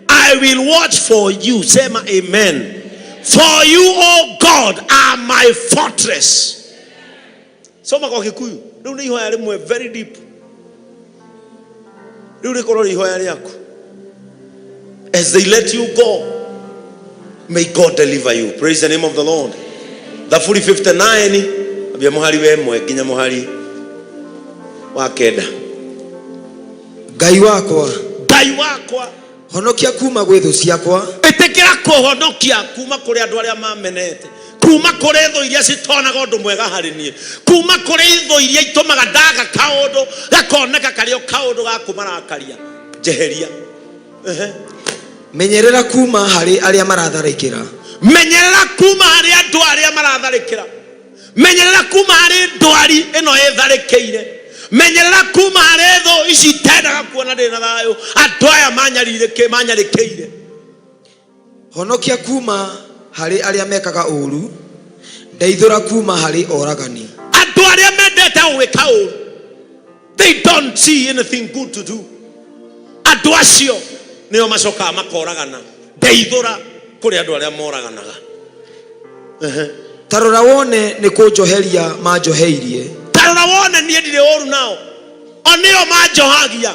I will watch for you. Sema amen. For you, O God, are my fortress. Soma kwa Kikuyu. Rĩu nĩ ihoya rĩmwe very deep. Rĩu rĩkorwo rĩ ihoya rĩaku. As they let you go, may God deliver you. Praise the name of the Lord. Thaburi 59 abia muhari wemwe nginya muhari wa kenda. Ngai wakwa, Ngai wakwa, honokia kuma gwĩ thũ ciakwa. Ĩtĩkĩra kũhonokia kuma kũrĩ andũ arĩa mamenete, kuma kũrĩ thũ iria citonaga ũndũ mwega harĩ niĩ, kuma kũrĩ thũ iria itũmaga ndaga kaũndũ gakoneka karĩ o kaũndũ ga kũmarakaria. Jeheria. Menyerera kuma harĩ arĩa maratharĩkĩra. Menyerera kuma harĩ andũ arĩa maratharĩkĩra. Menyerera kuma harĩ ndwari ĩno ĩtharĩkĩire. Menyerera kuma harĩ thũ ici itendaga kuona ndĩna thayũ. Andũ aya manyarĩkĩire. Honokia kuma harĩ arĩa mekaga ũru. Ndeithũra kuma harĩ oragani. Andũ arĩa mendete gwĩka ũru. They don't see anything good to do. Andũ acio nĩo macokaga makoragana. Ndeithũra kũrĩ andũ arĩa moraganaga. Tarora wone nĩ kũnjoheria manjoheirie. Tarora wone niĩ ndirĩ ũru nao. O nĩo manjohagia.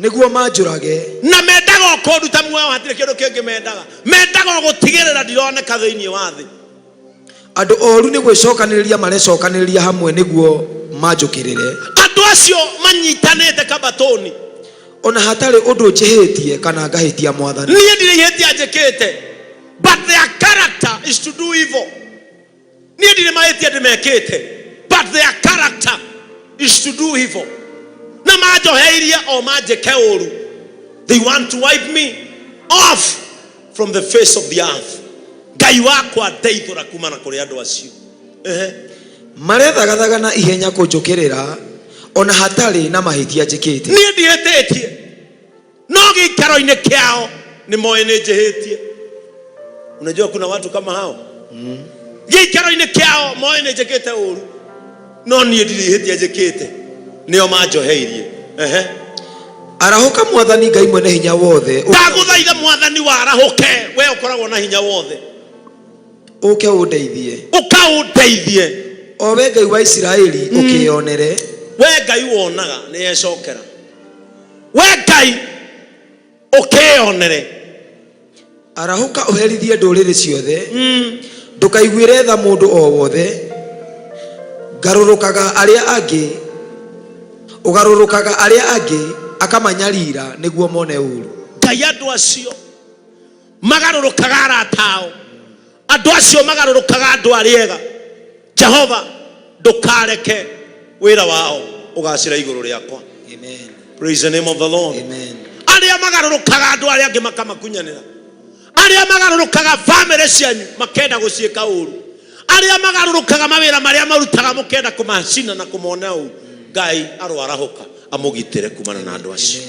Nĩguo manjũrage. Na mendaga kũnduta muoyo hatirĩ kĩndũ kĩngĩ mendaga. Mendaga gũtigĩrĩra ndironeka thĩinĩ wa thĩ. Andũ oru nĩ gwĩcokanĩrĩria marecokanĩrĩria hamwe nĩguo manjũkĩrĩre. Andũ acio manyitanĩte kabatoni. Ona hatarĩ ũndũ njĩhĩtie kana ngahĩtia Mwathani. Niĩ ndirĩ ihĩtia njĩkĩte. But their character is to do evil. Niĩ ndirĩ mahĩtia ndĩmekĩte. But their character is to do evil. Na manjoheirie o manjĩke ũru. They want to wipe me off from the face of the earth. Ngai wakwa ndeithũra kumana kũrĩ andũ acio. Marethagathaga na ihenya kũnjũkĩrĩra ona hatarĩ na mahĩtia njĩkĩte. Niĩ ndihĩtĩtie. No gĩikaro-inĩ kĩao nĩ moĩ nĩ njĩhĩtie. Unajua kuna watu kama hao. Gĩikaro-inĩ kĩao moĩ nĩ njĩkĩte ũru. No niĩ ndirihĩtia njĩkĩte. Nĩo manjoheirie. Arahũka Mwathani Ngai mwene hinya wothe. Ndagũthaitha Mwathani warahũke. We ũkoragwo na hinya wothe. Ũke ũndeithie. Ũkaũndeithie. O we Ngai wa Isiraeli ũkĩonere. We Ngai wonaga nĩ ecokera. We Ngai ũkĩonere. Arahũka ũherithie ndũrĩrĩ ciothe. Ndũkaiguĩre tha mũndũ o wothe. Garũrũkaga arĩa angĩ. Ũgarũrũkaga arĩa angĩ akamanyarira nĩguo mone ũru. Ngai andũ acio magarũrũkaga aratao. Andũ acio magarũrũkaga andũ arĩega. Jehova ndũkareke wĩra wao ũgacĩra igũrũ rĩakwa. Amen. Praise the name of the Lord. Amen. Arĩa magarũrũkaga andũ arĩa angĩ makamakunyanĩra. Arĩa magarũrũkaga family cianyu makenda gũciĩka ũru. Arĩa magarũrũkaga mawĩra marĩa marutaga mũkenda kũmacina na kũmona ũru. Ngai arũarahũka amũgitĩre kumana na andũ acio.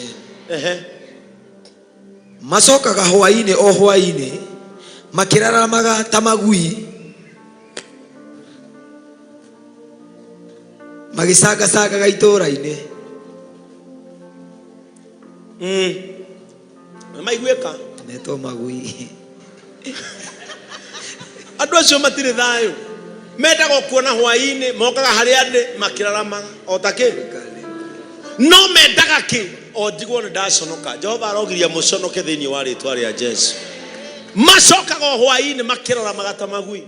Macokaga hwaĩ-inĩ o hwaĩ-inĩ makĩraramaga ta magui. Magĩcangacangaga itũũra-inĩ. Maiguĩka. Netwo magui. Andũ acio matirĩ thayũ. Mendaga kuona hwaĩ-inĩ mokaga harĩ andũ makĩraramaga o ta kĩ. No mendaga kĩ o njiguo nĩ ndaconoka. Jehova arogiria mũconoke thĩinĩ wa rĩĩtwa rĩa Jesũ. Macokaga o hwaĩ-inĩ makĩraramaga ta magui.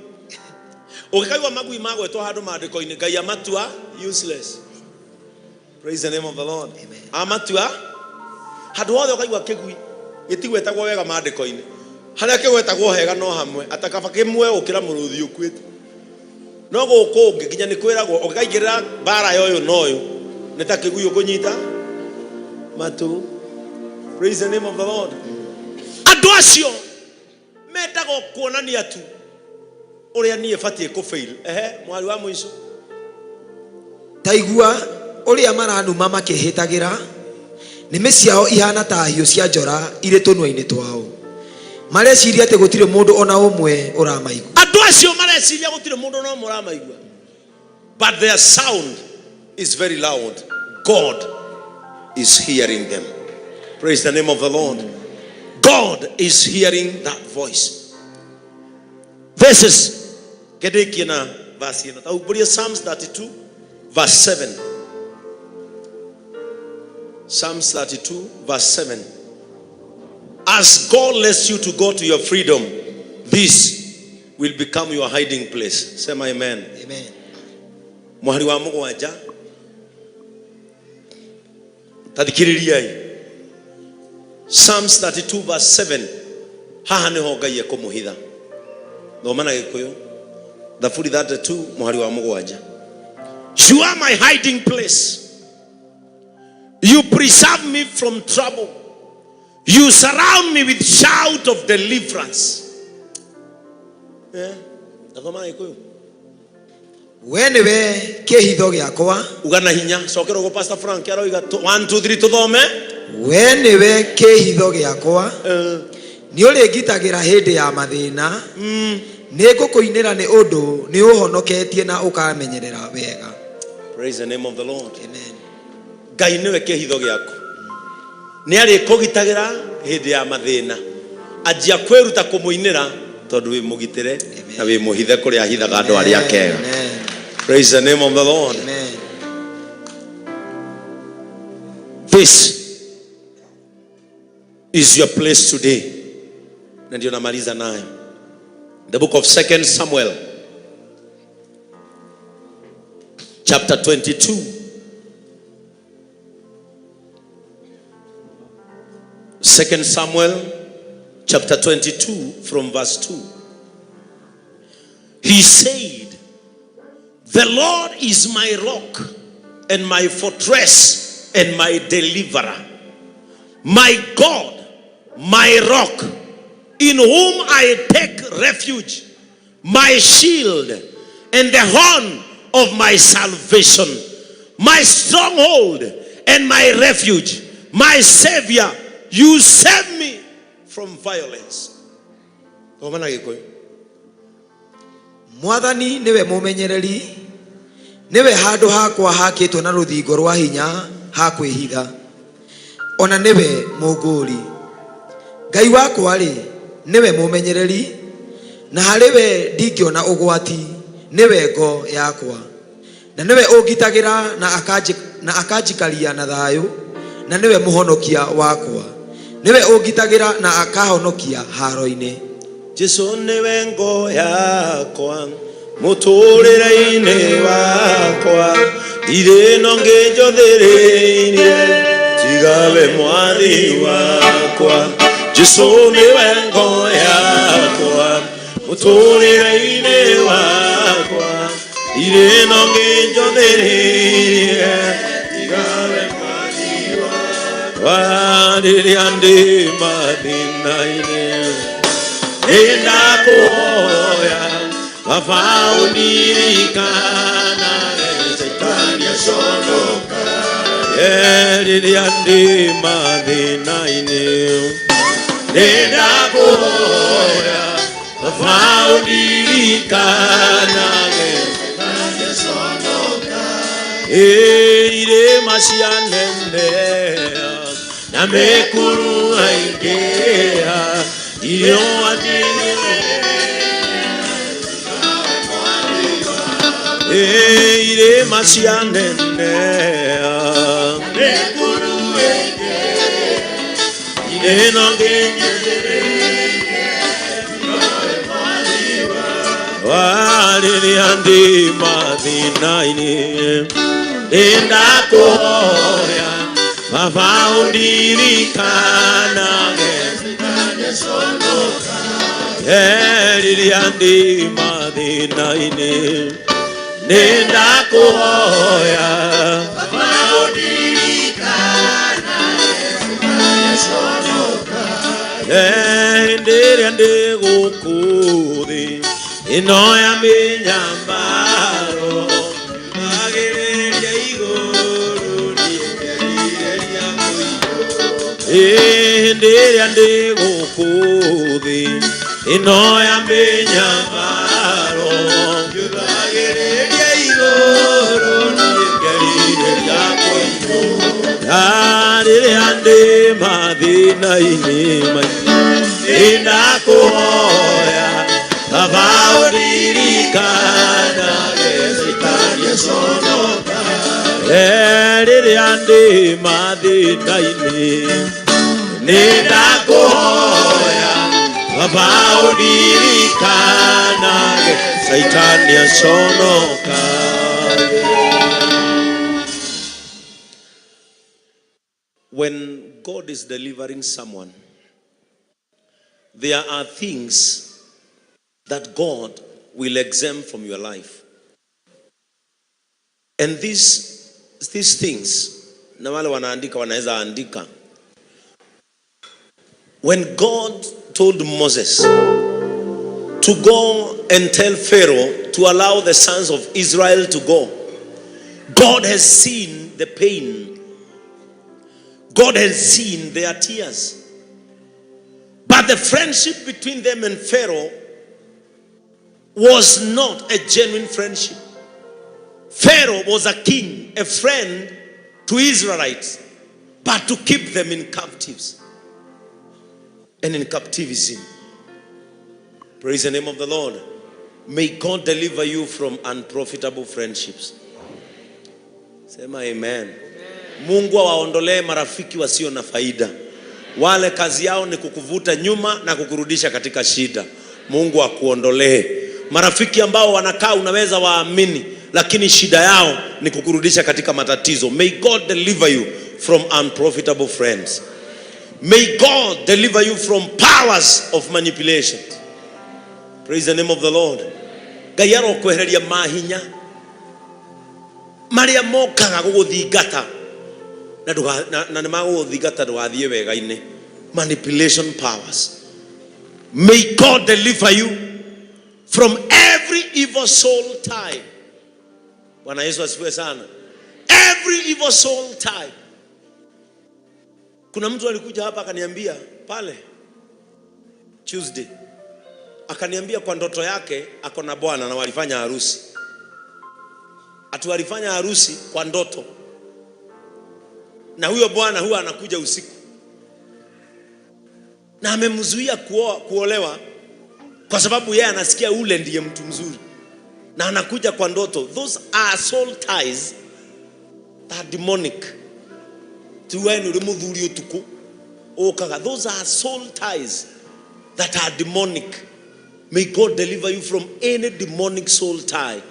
Ũgĩkaigua magui magwetwo handũ maandĩko-inĩ Ngai amatua useless. Praise the name of the Lord. Amatua handũ hothe ũkaigua kĩgui gĩtigwetagwo wega maandĩko-inĩ. Harĩa kĩgwetagwo hega no hamwe atakaba kĩmwe ũkĩra mũrũthi ũkuĩte. No gũkũ ũngĩ nginya nĩ kwĩragwo ũkaingĩrĩra mbara yoyũ noyũ nĩ ta kĩgui ũkũnyita matũ. Praise the name of the Lord. Andũ acio mendaga kuonania tu ũrĩa niĩ batiĩ kũfail. Mwari wa mũico. Taigua ũrĩa maranuma makĩhĩtagĩra. Nĩmĩ ciao ihana ta hiũ cia njora irĩ tũnua-inĩ twao. Mareciria atĩ gũtirĩ mũndũ ona ũmwe ũramaigua. Andũ acio mareciria gũtirĩ mũndũ ona ũmwe ũramaigua. But their sound is very loud. God is hearing them. Praise the name of the Lord. God is hearing that voice. This is Kedekina verse. Psalms 32 verse 7. Psalms 32 verse 7. As God lets you to go to your freedom, this will become your hiding place. Say my amen. Amen. Muhari wa mugwanja tathikiriria Psalms 32 verse 7. Haha niho Ngai ekumuhitha. Thoma na Gikuyu. Thaburi 32 muhari wa mugwanja. You are my hiding place. You preserve me from trouble. You surround me with shout of deliverance. Thoma na Gikuyu. We niwe kihitho giakwa. Ugana hinya. Sokero go Pastor Frank aroiga 1 2 3 tuthome. We niwe kihitho giakwa. Ni urigitagira hindi ya mathina. Ni ngukuinira ni undu ni uhonoketie na ukamenyerera wega. Praise the name of the Lord. Amen. Ngai niwe kihitho giaku. Ni ari kugitagira hindi ya mathina. Ajia kweruta kumuinira tondu wi mugitire na wi muhithe kuri ahithaga andu ari ake. Praise the name of the Lord. Amen. This is your place today. Na ndio namaliza nayo. The book of 2 Samuel chapter 22. 2 Samuel chapter 22 from verse 2. He said, the Lord is my rock and my fortress and my deliverer, my God, my rock, in whom I take refuge, my shield and the horn of my salvation, my stronghold and my refuge, my Savior. You save me from violence. Mwathani niwe mumenyereri, niwe handu hakwa hakitwo na ruthingo rwa hinya ha kwihitha, ona niwe munguri. Ngai wakwa ri niwe mumenyereri, na hariwe ndingiona ugwati, niwe ngo yakwa, na niwe ungitagira na akanjikaria na thayu, na niwe muhonokia wakwa, niwe ungitagira na akahonokia haro-ini. Jesu niwe ngo yakwa, muturire-ini wakwa, ire no nginjothireirie, tigawe mwathi wakwa. Jesu niwe ngo yakwa, muturire-ini wakwa, ire no nginjothireirie, tigawe mwathi wakwa. Rĩrĩa ndĩ mathĩna-inĩ nĩndakũhoya, Baba ũndirikanaga, Shaitani aconoka. Rĩrĩa ndĩ mathĩna-inĩ nĩndakũhoya, Baba ũndirikanaga, Shaitani aconoka. Irĩma cia nemea na mekuru aingĩha, irio atini irĩma cia nenea, mekuru aingĩha, ino nginjĩrĩirie, rĩrĩa ndĩ mathĩna-inĩ nĩndakũhoya, Baba ũndirikanaga, Shaitani aconoka. Rĩrĩa ndĩ mathĩna-inĩ nĩndakũhoya, Baba ũndirikanaga, Shaitani aconoka. Hĩndĩ ĩrĩa ndĩ gũkũ thĩ ĩno ya mĩnyamaro, nyumagĩrĩria igũrũ ndingĩrirĩria mũiyũro. Hĩndĩ ĩrĩa ndĩ gũkũ thĩ ĩno ya mĩnyamaro, nyumagĩrĩria igũrũ ndingĩrirĩria mũiyũro. Rĩrĩa ndĩ mathina-ini ninakuhoya baba uririkana gĩcitania conoka rĩrĩa ndĩ mathina-ini ninakuhoya baba uririkana gĩcitania conoka. When God is delivering someone, there are things that God will exempt from your life. And these things, na wale wanaandika wanaweza andika. When God told Moses to go and tell Pharaoh to allow the sons of Israel to go, God has seen the pain. God has seen their tears. But the friendship between them and Pharaoh was not a genuine friendship. Pharaoh was a king, a friend to Israelites, but to keep them in captives and in captivity. Praise the name of the Lord. May God deliver you from unprofitable friendships. Sema amen. Mungu awaondolee marafiki wasio na faida. Wale kazi yao ni kukuvuta nyuma na kukurudisha katika shida. Mungu akuondolee marafiki ambao wanakaa unaweza waamini, lakini shida yao ni kukurudisha katika matatizo. May God deliver you from unprofitable friends. May God deliver you from powers of manipulation. Praise the name of the Lord. Gayaro kwehereria mahinya maria mokaga guguthingata na nĩmagũthingata ndũgathiĩ wega-inĩ. Manipulation powers. May God deliver you from every evil soul tie. Bwana Yesu asifiwe sana. Every evil soul tie. Kuna mtu alikuja hapa akaniambia pale Tuesday, akaniambia kwa ndoto yake ako na bwana na walifanya harusi. Walifanya harusi kwa ndoto. Na huyo bwana huwa anakuja usiku. Na amemzuia kuolewa kwa sababu yeye anasikia ule ndiye mtu mzuri. Na anakuja kwa ndoto. Those are soul ties that are demonic. Tuweni ule muthuri utuku okaga. Those are soul ties that are demonic. May God deliver you from any demonic soul tie.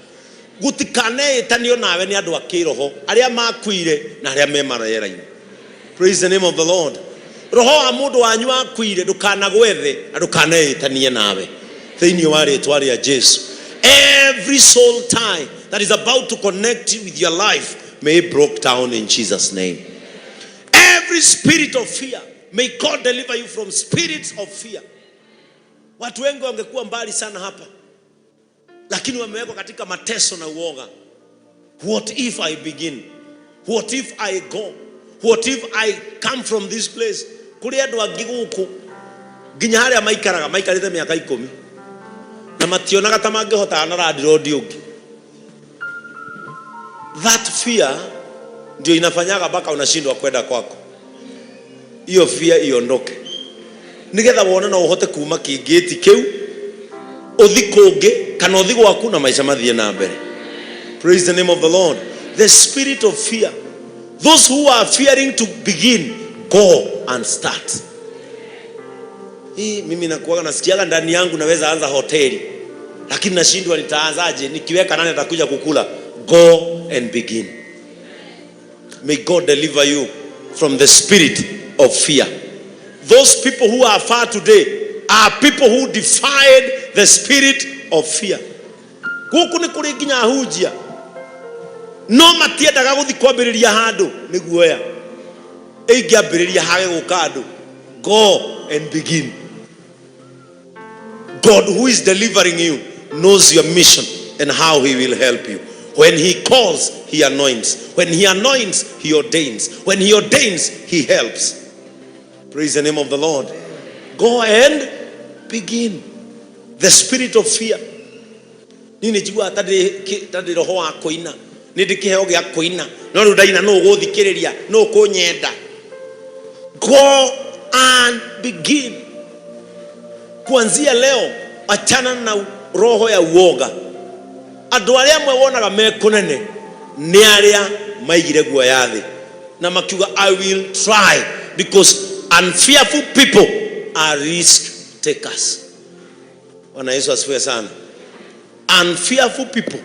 Gutikane etanio nawe ni andu akiroho aria makuire na aria me marayera-ini. Praise the name of the Lord. Roho wa mundu wanyu akuire ndukanagwethe na ndukaneitanie nawe thiini wa ritwa ria Jesu. Every soul tie that is about to connect you with your life may it broke down in Jesus' name. Every spirit of fear, may God deliver you from spirits of fear. Watu wengi wangekuwa mbali sana hapa, lakini wamewekwa katika mateso na uoga. What if I begin? What if I go? What if I come from this place? Kuri andu angi guku nginya haria maikarite miaka 10 na mationaga ta mangihota na road ungi. That fear ndio inafanyaga mpaka unashindwa kwenda kwako. Hiyo fear iondoke, nigetha wone no uhote kuma kingiti kiu uthi kungi kana uthi gwaku na maisha mathie na mbere. Praise the name of the Lord. The spirit of fear, those who are fearing to begin, go and start. Mimi nakuaga nasikiaga ndani yangu naweza anza hoteli, lakini nashindwa nitaanzaje, nikiweka nani atakuja kukula. Go and begin. May God deliver you from the spirit of fear. Those people who are far today are people who defied the spirit of fear. Guku ni kuri nginya hujia no matiendaga guthi kwambiriria handu niguoya ingiambiriria hage guka andu. Go and begin. God who is delivering you knows your mission and how he will help you. When he calls, he anoints. When he anoints, he ordains. When he ordains, he helps. Praise the name of the Lord. Go and begin. The spirit of fear. Nini jigua tadi roho wa koina. Nindi kiheo gya koina. No rudaina no guthikiriria no kunyenda. Go and begin. Kuanzia leo achana na roho ya uoga. Andu aria mwe wonaga mekunene ni aria maigire guoya thi na makiuga I will try, because unfearful people are risk takers. Bwana Yesu asifiwe sana. Unfearful people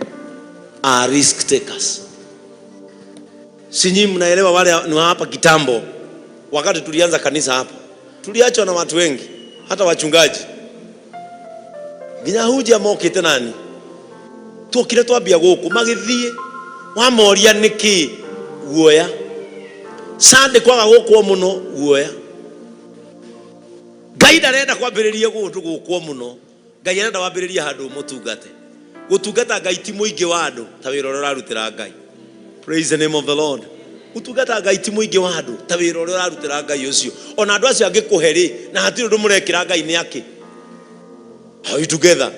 are risk takers. Sinyi mnaelewa wale ni hapa kitambo, wakati tulianza kanisa hapa, tuliachwa na watu wengi, hata wachungaji. Ginya huja mokete nani? Tukire twambia guku magithie wamoria niki guoya. Sande kwaga gukwo muno guoya. Ngai ndarenda kwambiriria gundu gukwo muno. Ngai arenda wambiriria handu mutungate. Gutungata Ngai ti muingi wa andu ta wira uria urarutira Ngai. Praise the name of the Lord. Gutungata Ngai ti muingi wa andu ta wira uria urarutira Ngai ucio. Ona andu acio angikuheri na hatiri undu murekira Ngai ni aki. Are you together?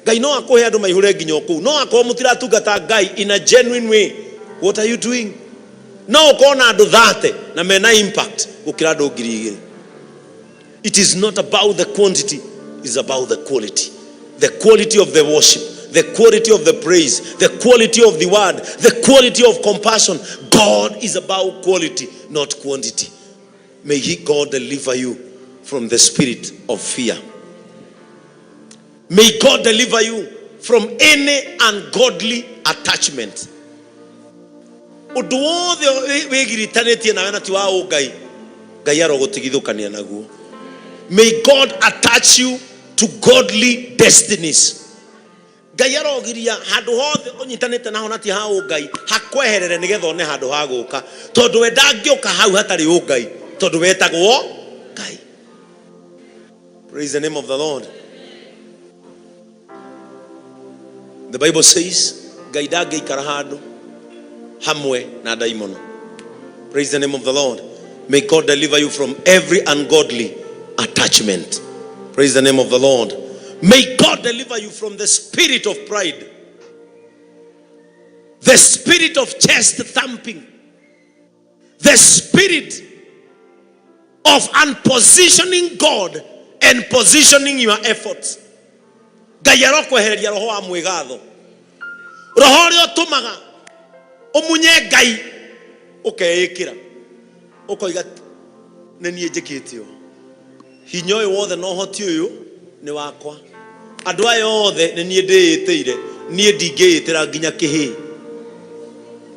Ngai no akohe andu maihure nginya ku. No akorwo mutiratungata Ngai in a genuine way. What are you doing? No ukona andu 30 na mena impact gukira andu 2,000. It is not about the quantity, it's about the quality. The quality of the worship, the quality of the praise, the quality of the word, the quality of compassion. God is about quality, not quantity. May God deliver you from the spirit of fear. May God deliver you from any ungodly attachment. Undu wothe wigiritanĩtie nawe na ti wa ũngai, Ngai arogũtigithũkania naguo. May God attach you to godly destinies. Ngai arogiria handu hothe unyitanĩte naho na ti ha ũngai hakweherere nigetha one handu ha gũka, tondu we ndangĩũka hau hatari ũngai, tondu wetagwo Ngai. Praise the name of the Lord. The Bible says Ngai ndangĩikara handu hamwe na daimono. Praise the name of the Lord. May God deliver you from every ungodly attachment. Praise the name of the Lord. May God deliver you from the spirit of pride, the spirit of chest thumping, the spirit of unpositioning God and positioning your efforts. Ngai arokwehereria roho wa mwigatho, roho ria tumaga umunye Ngai ukeikira ukoiga nenie njikitio hinya uyu wothe no hoti uyu ni wakwa, andu aya othe nenie ndiiteire, nie ndingiitira nginya kihi,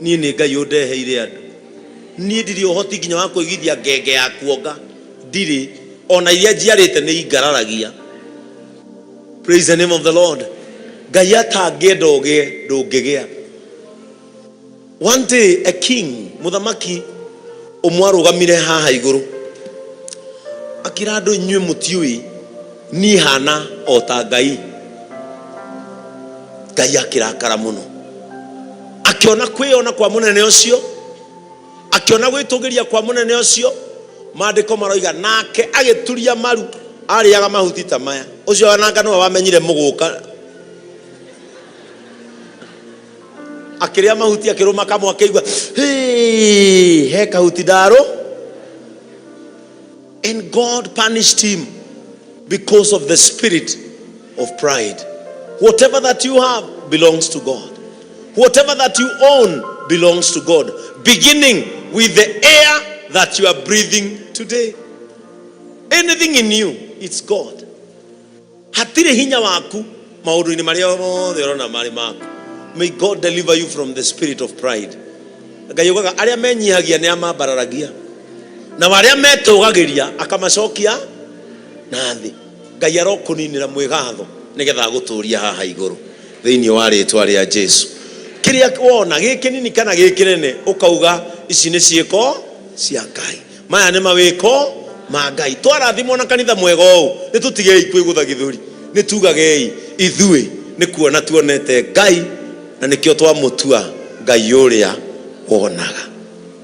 nie ni Ngai undeheire andu, nie ndiri uhoti nginya wa kuigithia ngenge ya kuonga, ndiri ona iria njiarite ni ingararagia. Praise the name of the Lord. Ngai atangienda ugie ndungigia. One day a king, muthamaki umwarugamire haha iguru, akira andu inyue mutiui ni hana ota Ngai. Ngai akirakara muno, akiona kwiona kwa munene ucio, akiona gwitugiria kwa munene ucio, maandiko maroiga nake agituria maru ariaga mahuti ta maya. Ucio wananga no wamenyire muguka akiria mahuti akiruma kamwe akaigua he kahuti daro. And God punished him because of the spirit of pride. Whatever that you have belongs to God. Whatever that you own belongs to God, beginning with the air that you are breathing today. Anything in you, it's God. Hatire hinya waku maundu-ini maria mothe urona mari maku. May God deliver you from the spirit of pride. Ngai ugaga aria menyihagia ni amabararagia, na aria metugagiria akamacokia na thi. Ngai arokuninira mwigatho nigetha guturia haha iguru thiini wa ritwa ria Jesu. Kiria wona giki nini kana giki nene ukauga ici ni ciiko cia Ngai, maya ni mawiko ma Ngai. Twarathimwo na kanitha mwega uu ni tutigei kwigutha githuri, ni tugagei ithui ni kuona tuonete Ngai na nikio twamutua Ngai uria wonaga.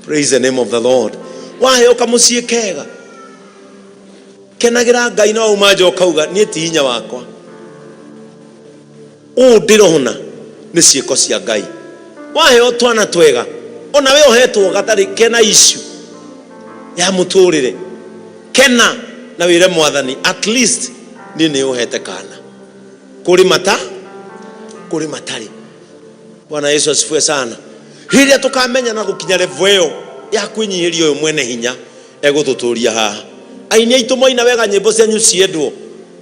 Praise the name of the Lord. Waheoka mucii kega kenagira Ngai no umaje ukauga nie ti hinya wakwa, ndirona ni ciiko cia Ngai. Waheo twana twega ona we uhetwo gatari kena issue ya muturire, kena na wire mwathani, at least nini uhete kana kuri matari. Bwana Yesu asifiwe sana. Hiria tukamenya na gukinya level iyo ya kwinyihiria uyu mwene hinya egututuria haha. Aini aitu moina wega nyimbo cia nyuciendwo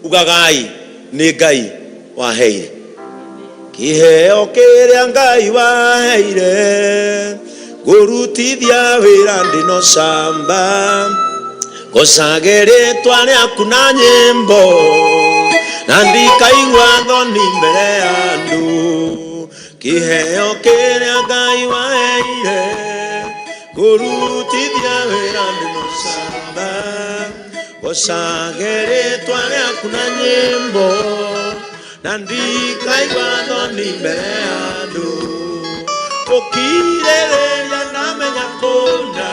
ugagai ni Ngai waheire kiheo kiria Ngai waheire gurutithia wira ndino shamba gocageretwa riaku na nyimbo na ndikaigua thoni mbere ya andu kiheo kiria Ngai waheire gurutithia wira ndino shamba gocageretwa riaku na nyimbo na ndikaigua thoni mbere ya andu ukirereria ndamenya kunda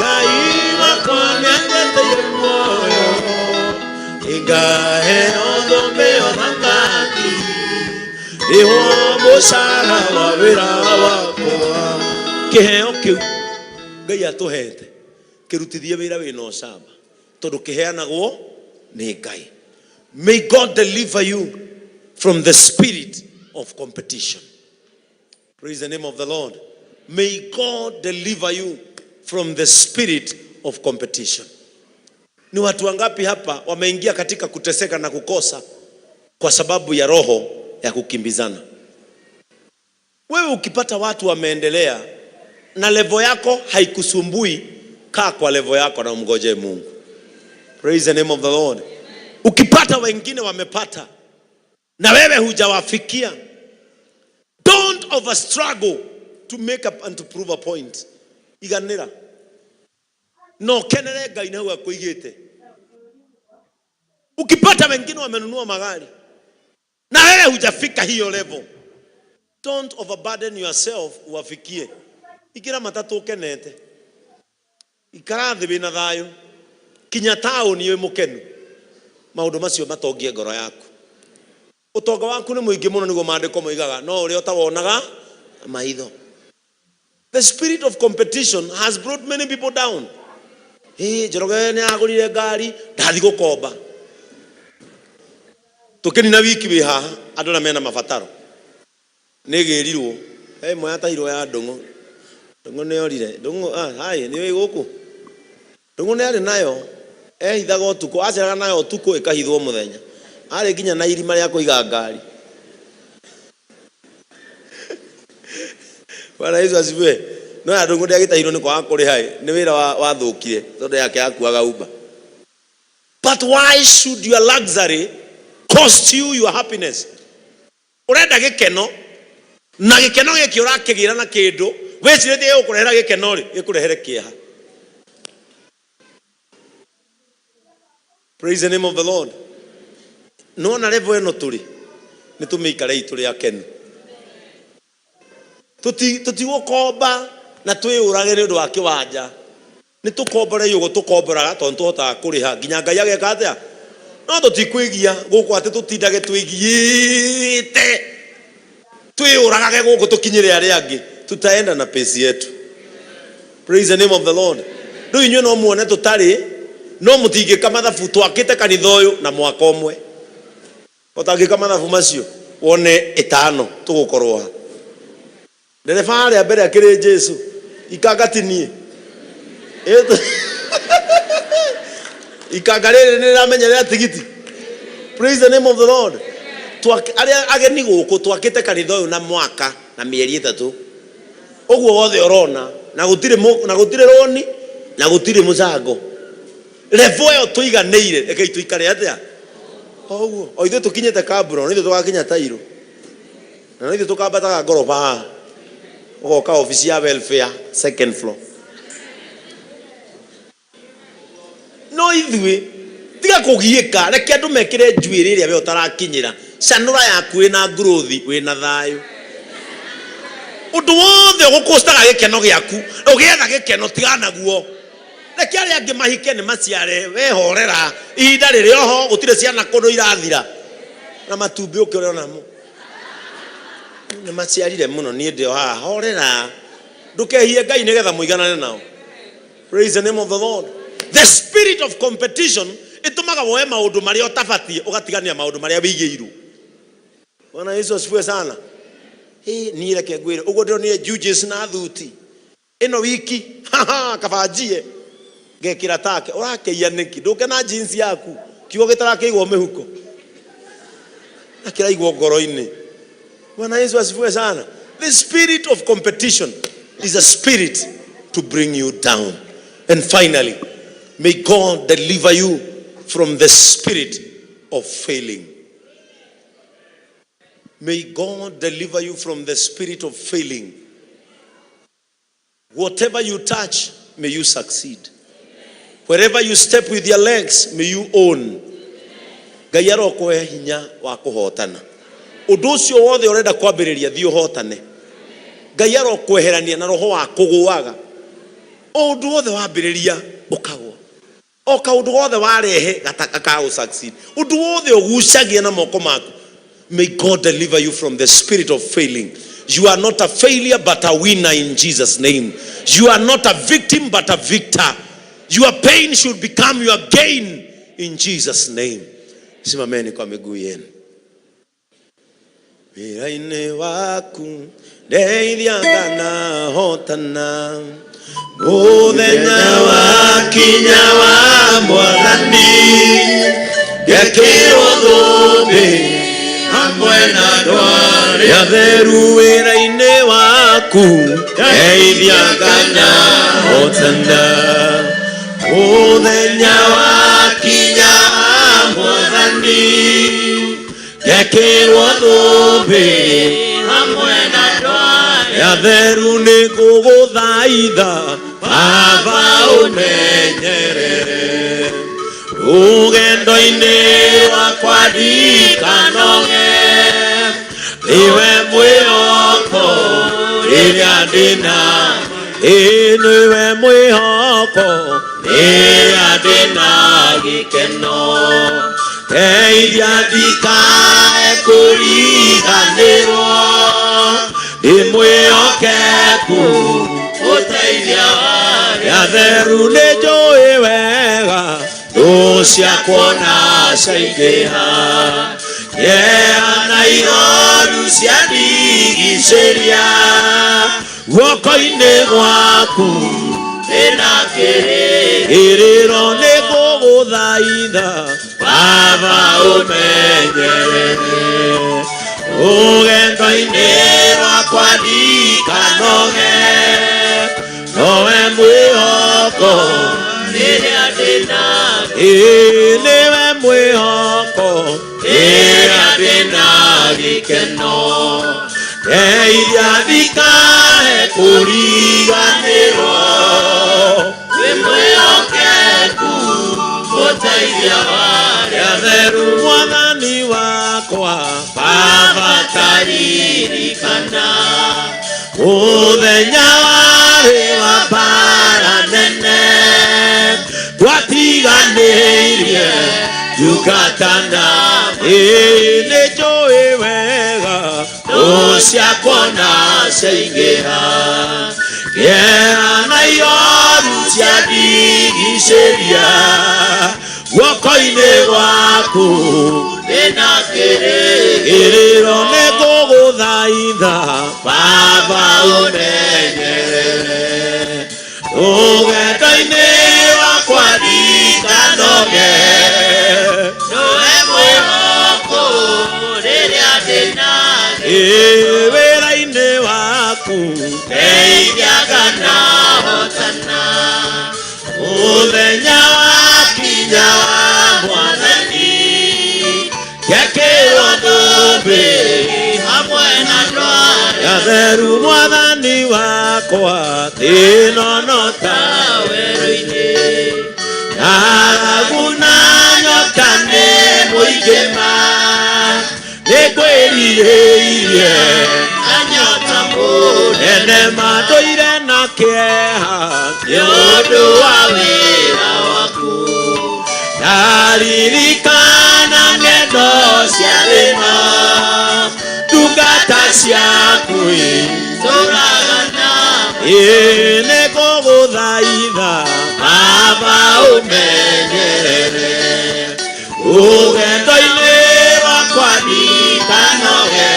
Ngai wakwa nianjeteire muoyo ingaheo thomeo thangati iho mucara wa wira wakwa kiheo kiu Ngai atuhete kirutithie wira wina ucamba tondu kiheanagwo ni Ngai. May God deliver you from the spirit of competition. Praise the name of the Lord. May God deliver you from the spirit of competition. Ni watu wangapi hapa wameingia katika kuteseka na kukosa kwa sababu ya roho ya kukimbizana? Wewe ukipata watu wameendelea na level yako haikusumbui, kaa kwa level yako na umngoje Mungu. Praise the name of the Lord. Ukipata wengine wamepata na wewe hujawafikia, don't over struggle to make up and to prove a point. Iganira no kenere Ngai na huwa kuigete. Ukipata wengine wamenunua magari na wewe hujafika hiyo level, don't overburden yourself uwafikie. Ikira matatu kenete ikarathi bina thayo kinya tauni yo mukenu maundu macio matongie ngoro yaku. Utonga waku ni muingi muno nigo maandiko moigaga no uri utawonaga maitho. The spirit of competition has brought many people down. Njoroge ni agurire ngari ndathi gukomba tukeni na wiki wi haha andu na mena mabataro ni girirwo moya tairo ya ndungu ni orire ndungu hai ni wi guku ndungu ni ari nayo hithaga utuku aceraga nayo utuku ikahithwo muthenya ari nginya na irima ria kuiga ngari. Bwana Yesu asifiwe. No ya ndungu ndiagitahirwo ni kwa kuri hai ni wira wathukire tondu yake akuaga uba. But why should your luxury cost you your happiness? Urenda gikeno na gikeno giki urakigira na kindu wicirithie ukurehera gikeno ri gikurehere kieha. Praise the name of the Lord. No na level eno turi ni tumikare ituri akenu tuti gukomba na twiyurage ni undu wa kiwanja ni tukombore yugo tukomboraga tondu tuhota kuriha nginya Ngai ageka atia no tutikwigia guku ati tutindage twigiite twiyuragage guku tukinyire ari angi tutaenda na pesi yetu. Praise the name of the Lord. Ndu inyu no muone tutari no mutingika mathabu twakite kanitha uyu na mwaka umwe utangika mathabu macio wone 5 tugukorwa ndereba ari mbere akiri Jesu ikangatinie ikangarire ni ramenyera tigiti. Praise the name of the Lord. Ari ageni guku twakite kanitha uyu na mwaka na mieri 3 uguo wothe urona na gutire roni na gutire mucango level yo tuiganeire reke tuikare atia oguo o ithu tukinyete kaburo nithu tugakinya tairo na nithu tukambataga ngoroba ugoka office ya welfare second floor no ithui tiga kugiika reke andu mekire njuiri ria we utarakinyira canura yaku ina growth wina thayo undu wothe ugukustaga gikeno giaku ugietha gikeno tigana guo reke ari angi mahike ni maciare wehorera ihinda riri oho gutire ciana kundu irathira na matumbi ukirona mu ni maciarire muno ni ndio haha horera ndukehie Ngai nigetha muiganane nao. Praise the name of the Lord. The spirit of competition itumaga woe maundu maria utabatie ugatigania maundu maria wigiiru. Bwana Yesu asifiwe sana. Ni reke ngwire ugo ndo ni judges na thuti ino wiki kabajie ngekira take urakeia niki nduke na jeans yaku kiugo gitarakeigwo mihuko akiraigwo ngoro-ini. Bwana Yesu asifiwe sana. The spirit of competition is a spirit to bring you down. And finally, may God deliver you from the spirit of failing. May God deliver you from the spirit of failing. Whatever you touch, may you succeed. Wherever you step with your legs, may you own. Ngai arokwe hinya wa kuhotana. Undu ucio wothe urenda kwambiriria thi uhotane. Ngai arokweherania na roho wa kuguaga. Undu wothe wambiriria ukagwa. O kaundu wothe warehe gataka succeed. Undu wothe ugucagia na moko maku. May God deliver you from the spirit of failing. You are not a failure but a winner in Jesus' name. You are not a victim but a victor. Your pain should become your gain in Jesus' name. Simameni kwa miguu yenu. Wiraine waku ndeithianga na hotana muthenya wakinya wa Mwathani gekirwo thũmbĩ hamwe na ndwari atheru wĩra-inĩ waku ndeithianga na hotana muthenya wakinya wa Mwathani gekirwo thũmbĩ hamwe na ndwari atheru nĩ ngũgũthaitha Baba ũmenyerere rũgendo-inĩ rwakwa ndikanoge nĩwe mwĩhoko rĩrĩa ndĩna nĩwe mwĩhoko rĩrĩa ndĩna gĩkeno teithia ndikae kũriganĩrwo ndĩmwĩhokeku ũteithia atheru nĩ njũĩ wega thũ ciakwa na ciaingĩha na iroru ciandigicĩria guoko-inĩ gwaku ndĩna kĩrĩro nĩ ngũgũthaitha Baba ũmenyerere rũgendo-inĩ rwakwa ndikanoge nowe mwĩhoko rĩrĩa ndĩna nĩwe mwĩhoko rĩrĩa ndĩna gĩkeno teithia ndikae kũriganĩrwo wĩ mwĩhokeku ũteithia warĩa atheru Mwathani wakwa Baba taririkana mũthenya warĩ wa mbara nene twatiganĩirie tugatana nĩ njũĩ wega thũ ciakwa na ciaingĩha na iroru ciandigicĩria guoko-inĩ gwaku ndĩna kĩrĩro nĩ ngũgũthaitha Baba ũmenyerere rũgendo-inĩ rwakwa ndikanoge nowe mwĩhoko rĩrĩa ndĩna wĩra-inĩ waku ndeithiaga na hotana mũthenya wakinya wa Mwathani gekĩrwo thũmbĩ hamwe na ndwari atheru Mwathani wakwa ndĩnonota werũ-inĩ ng'aragu na nyota nĩ mũingĩ nĩ ngwĩrirĩirie na nyota mũnene mandũire na kĩeha nĩ ũndũ wa wĩra waku ndaririkana ng'endo cia thĩna ndungata ciaku tũragana nĩ ngũgũthaitha Baba umenyere ugendo-inĩ wakwa ndikanoge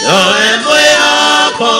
nowe mwĩhoko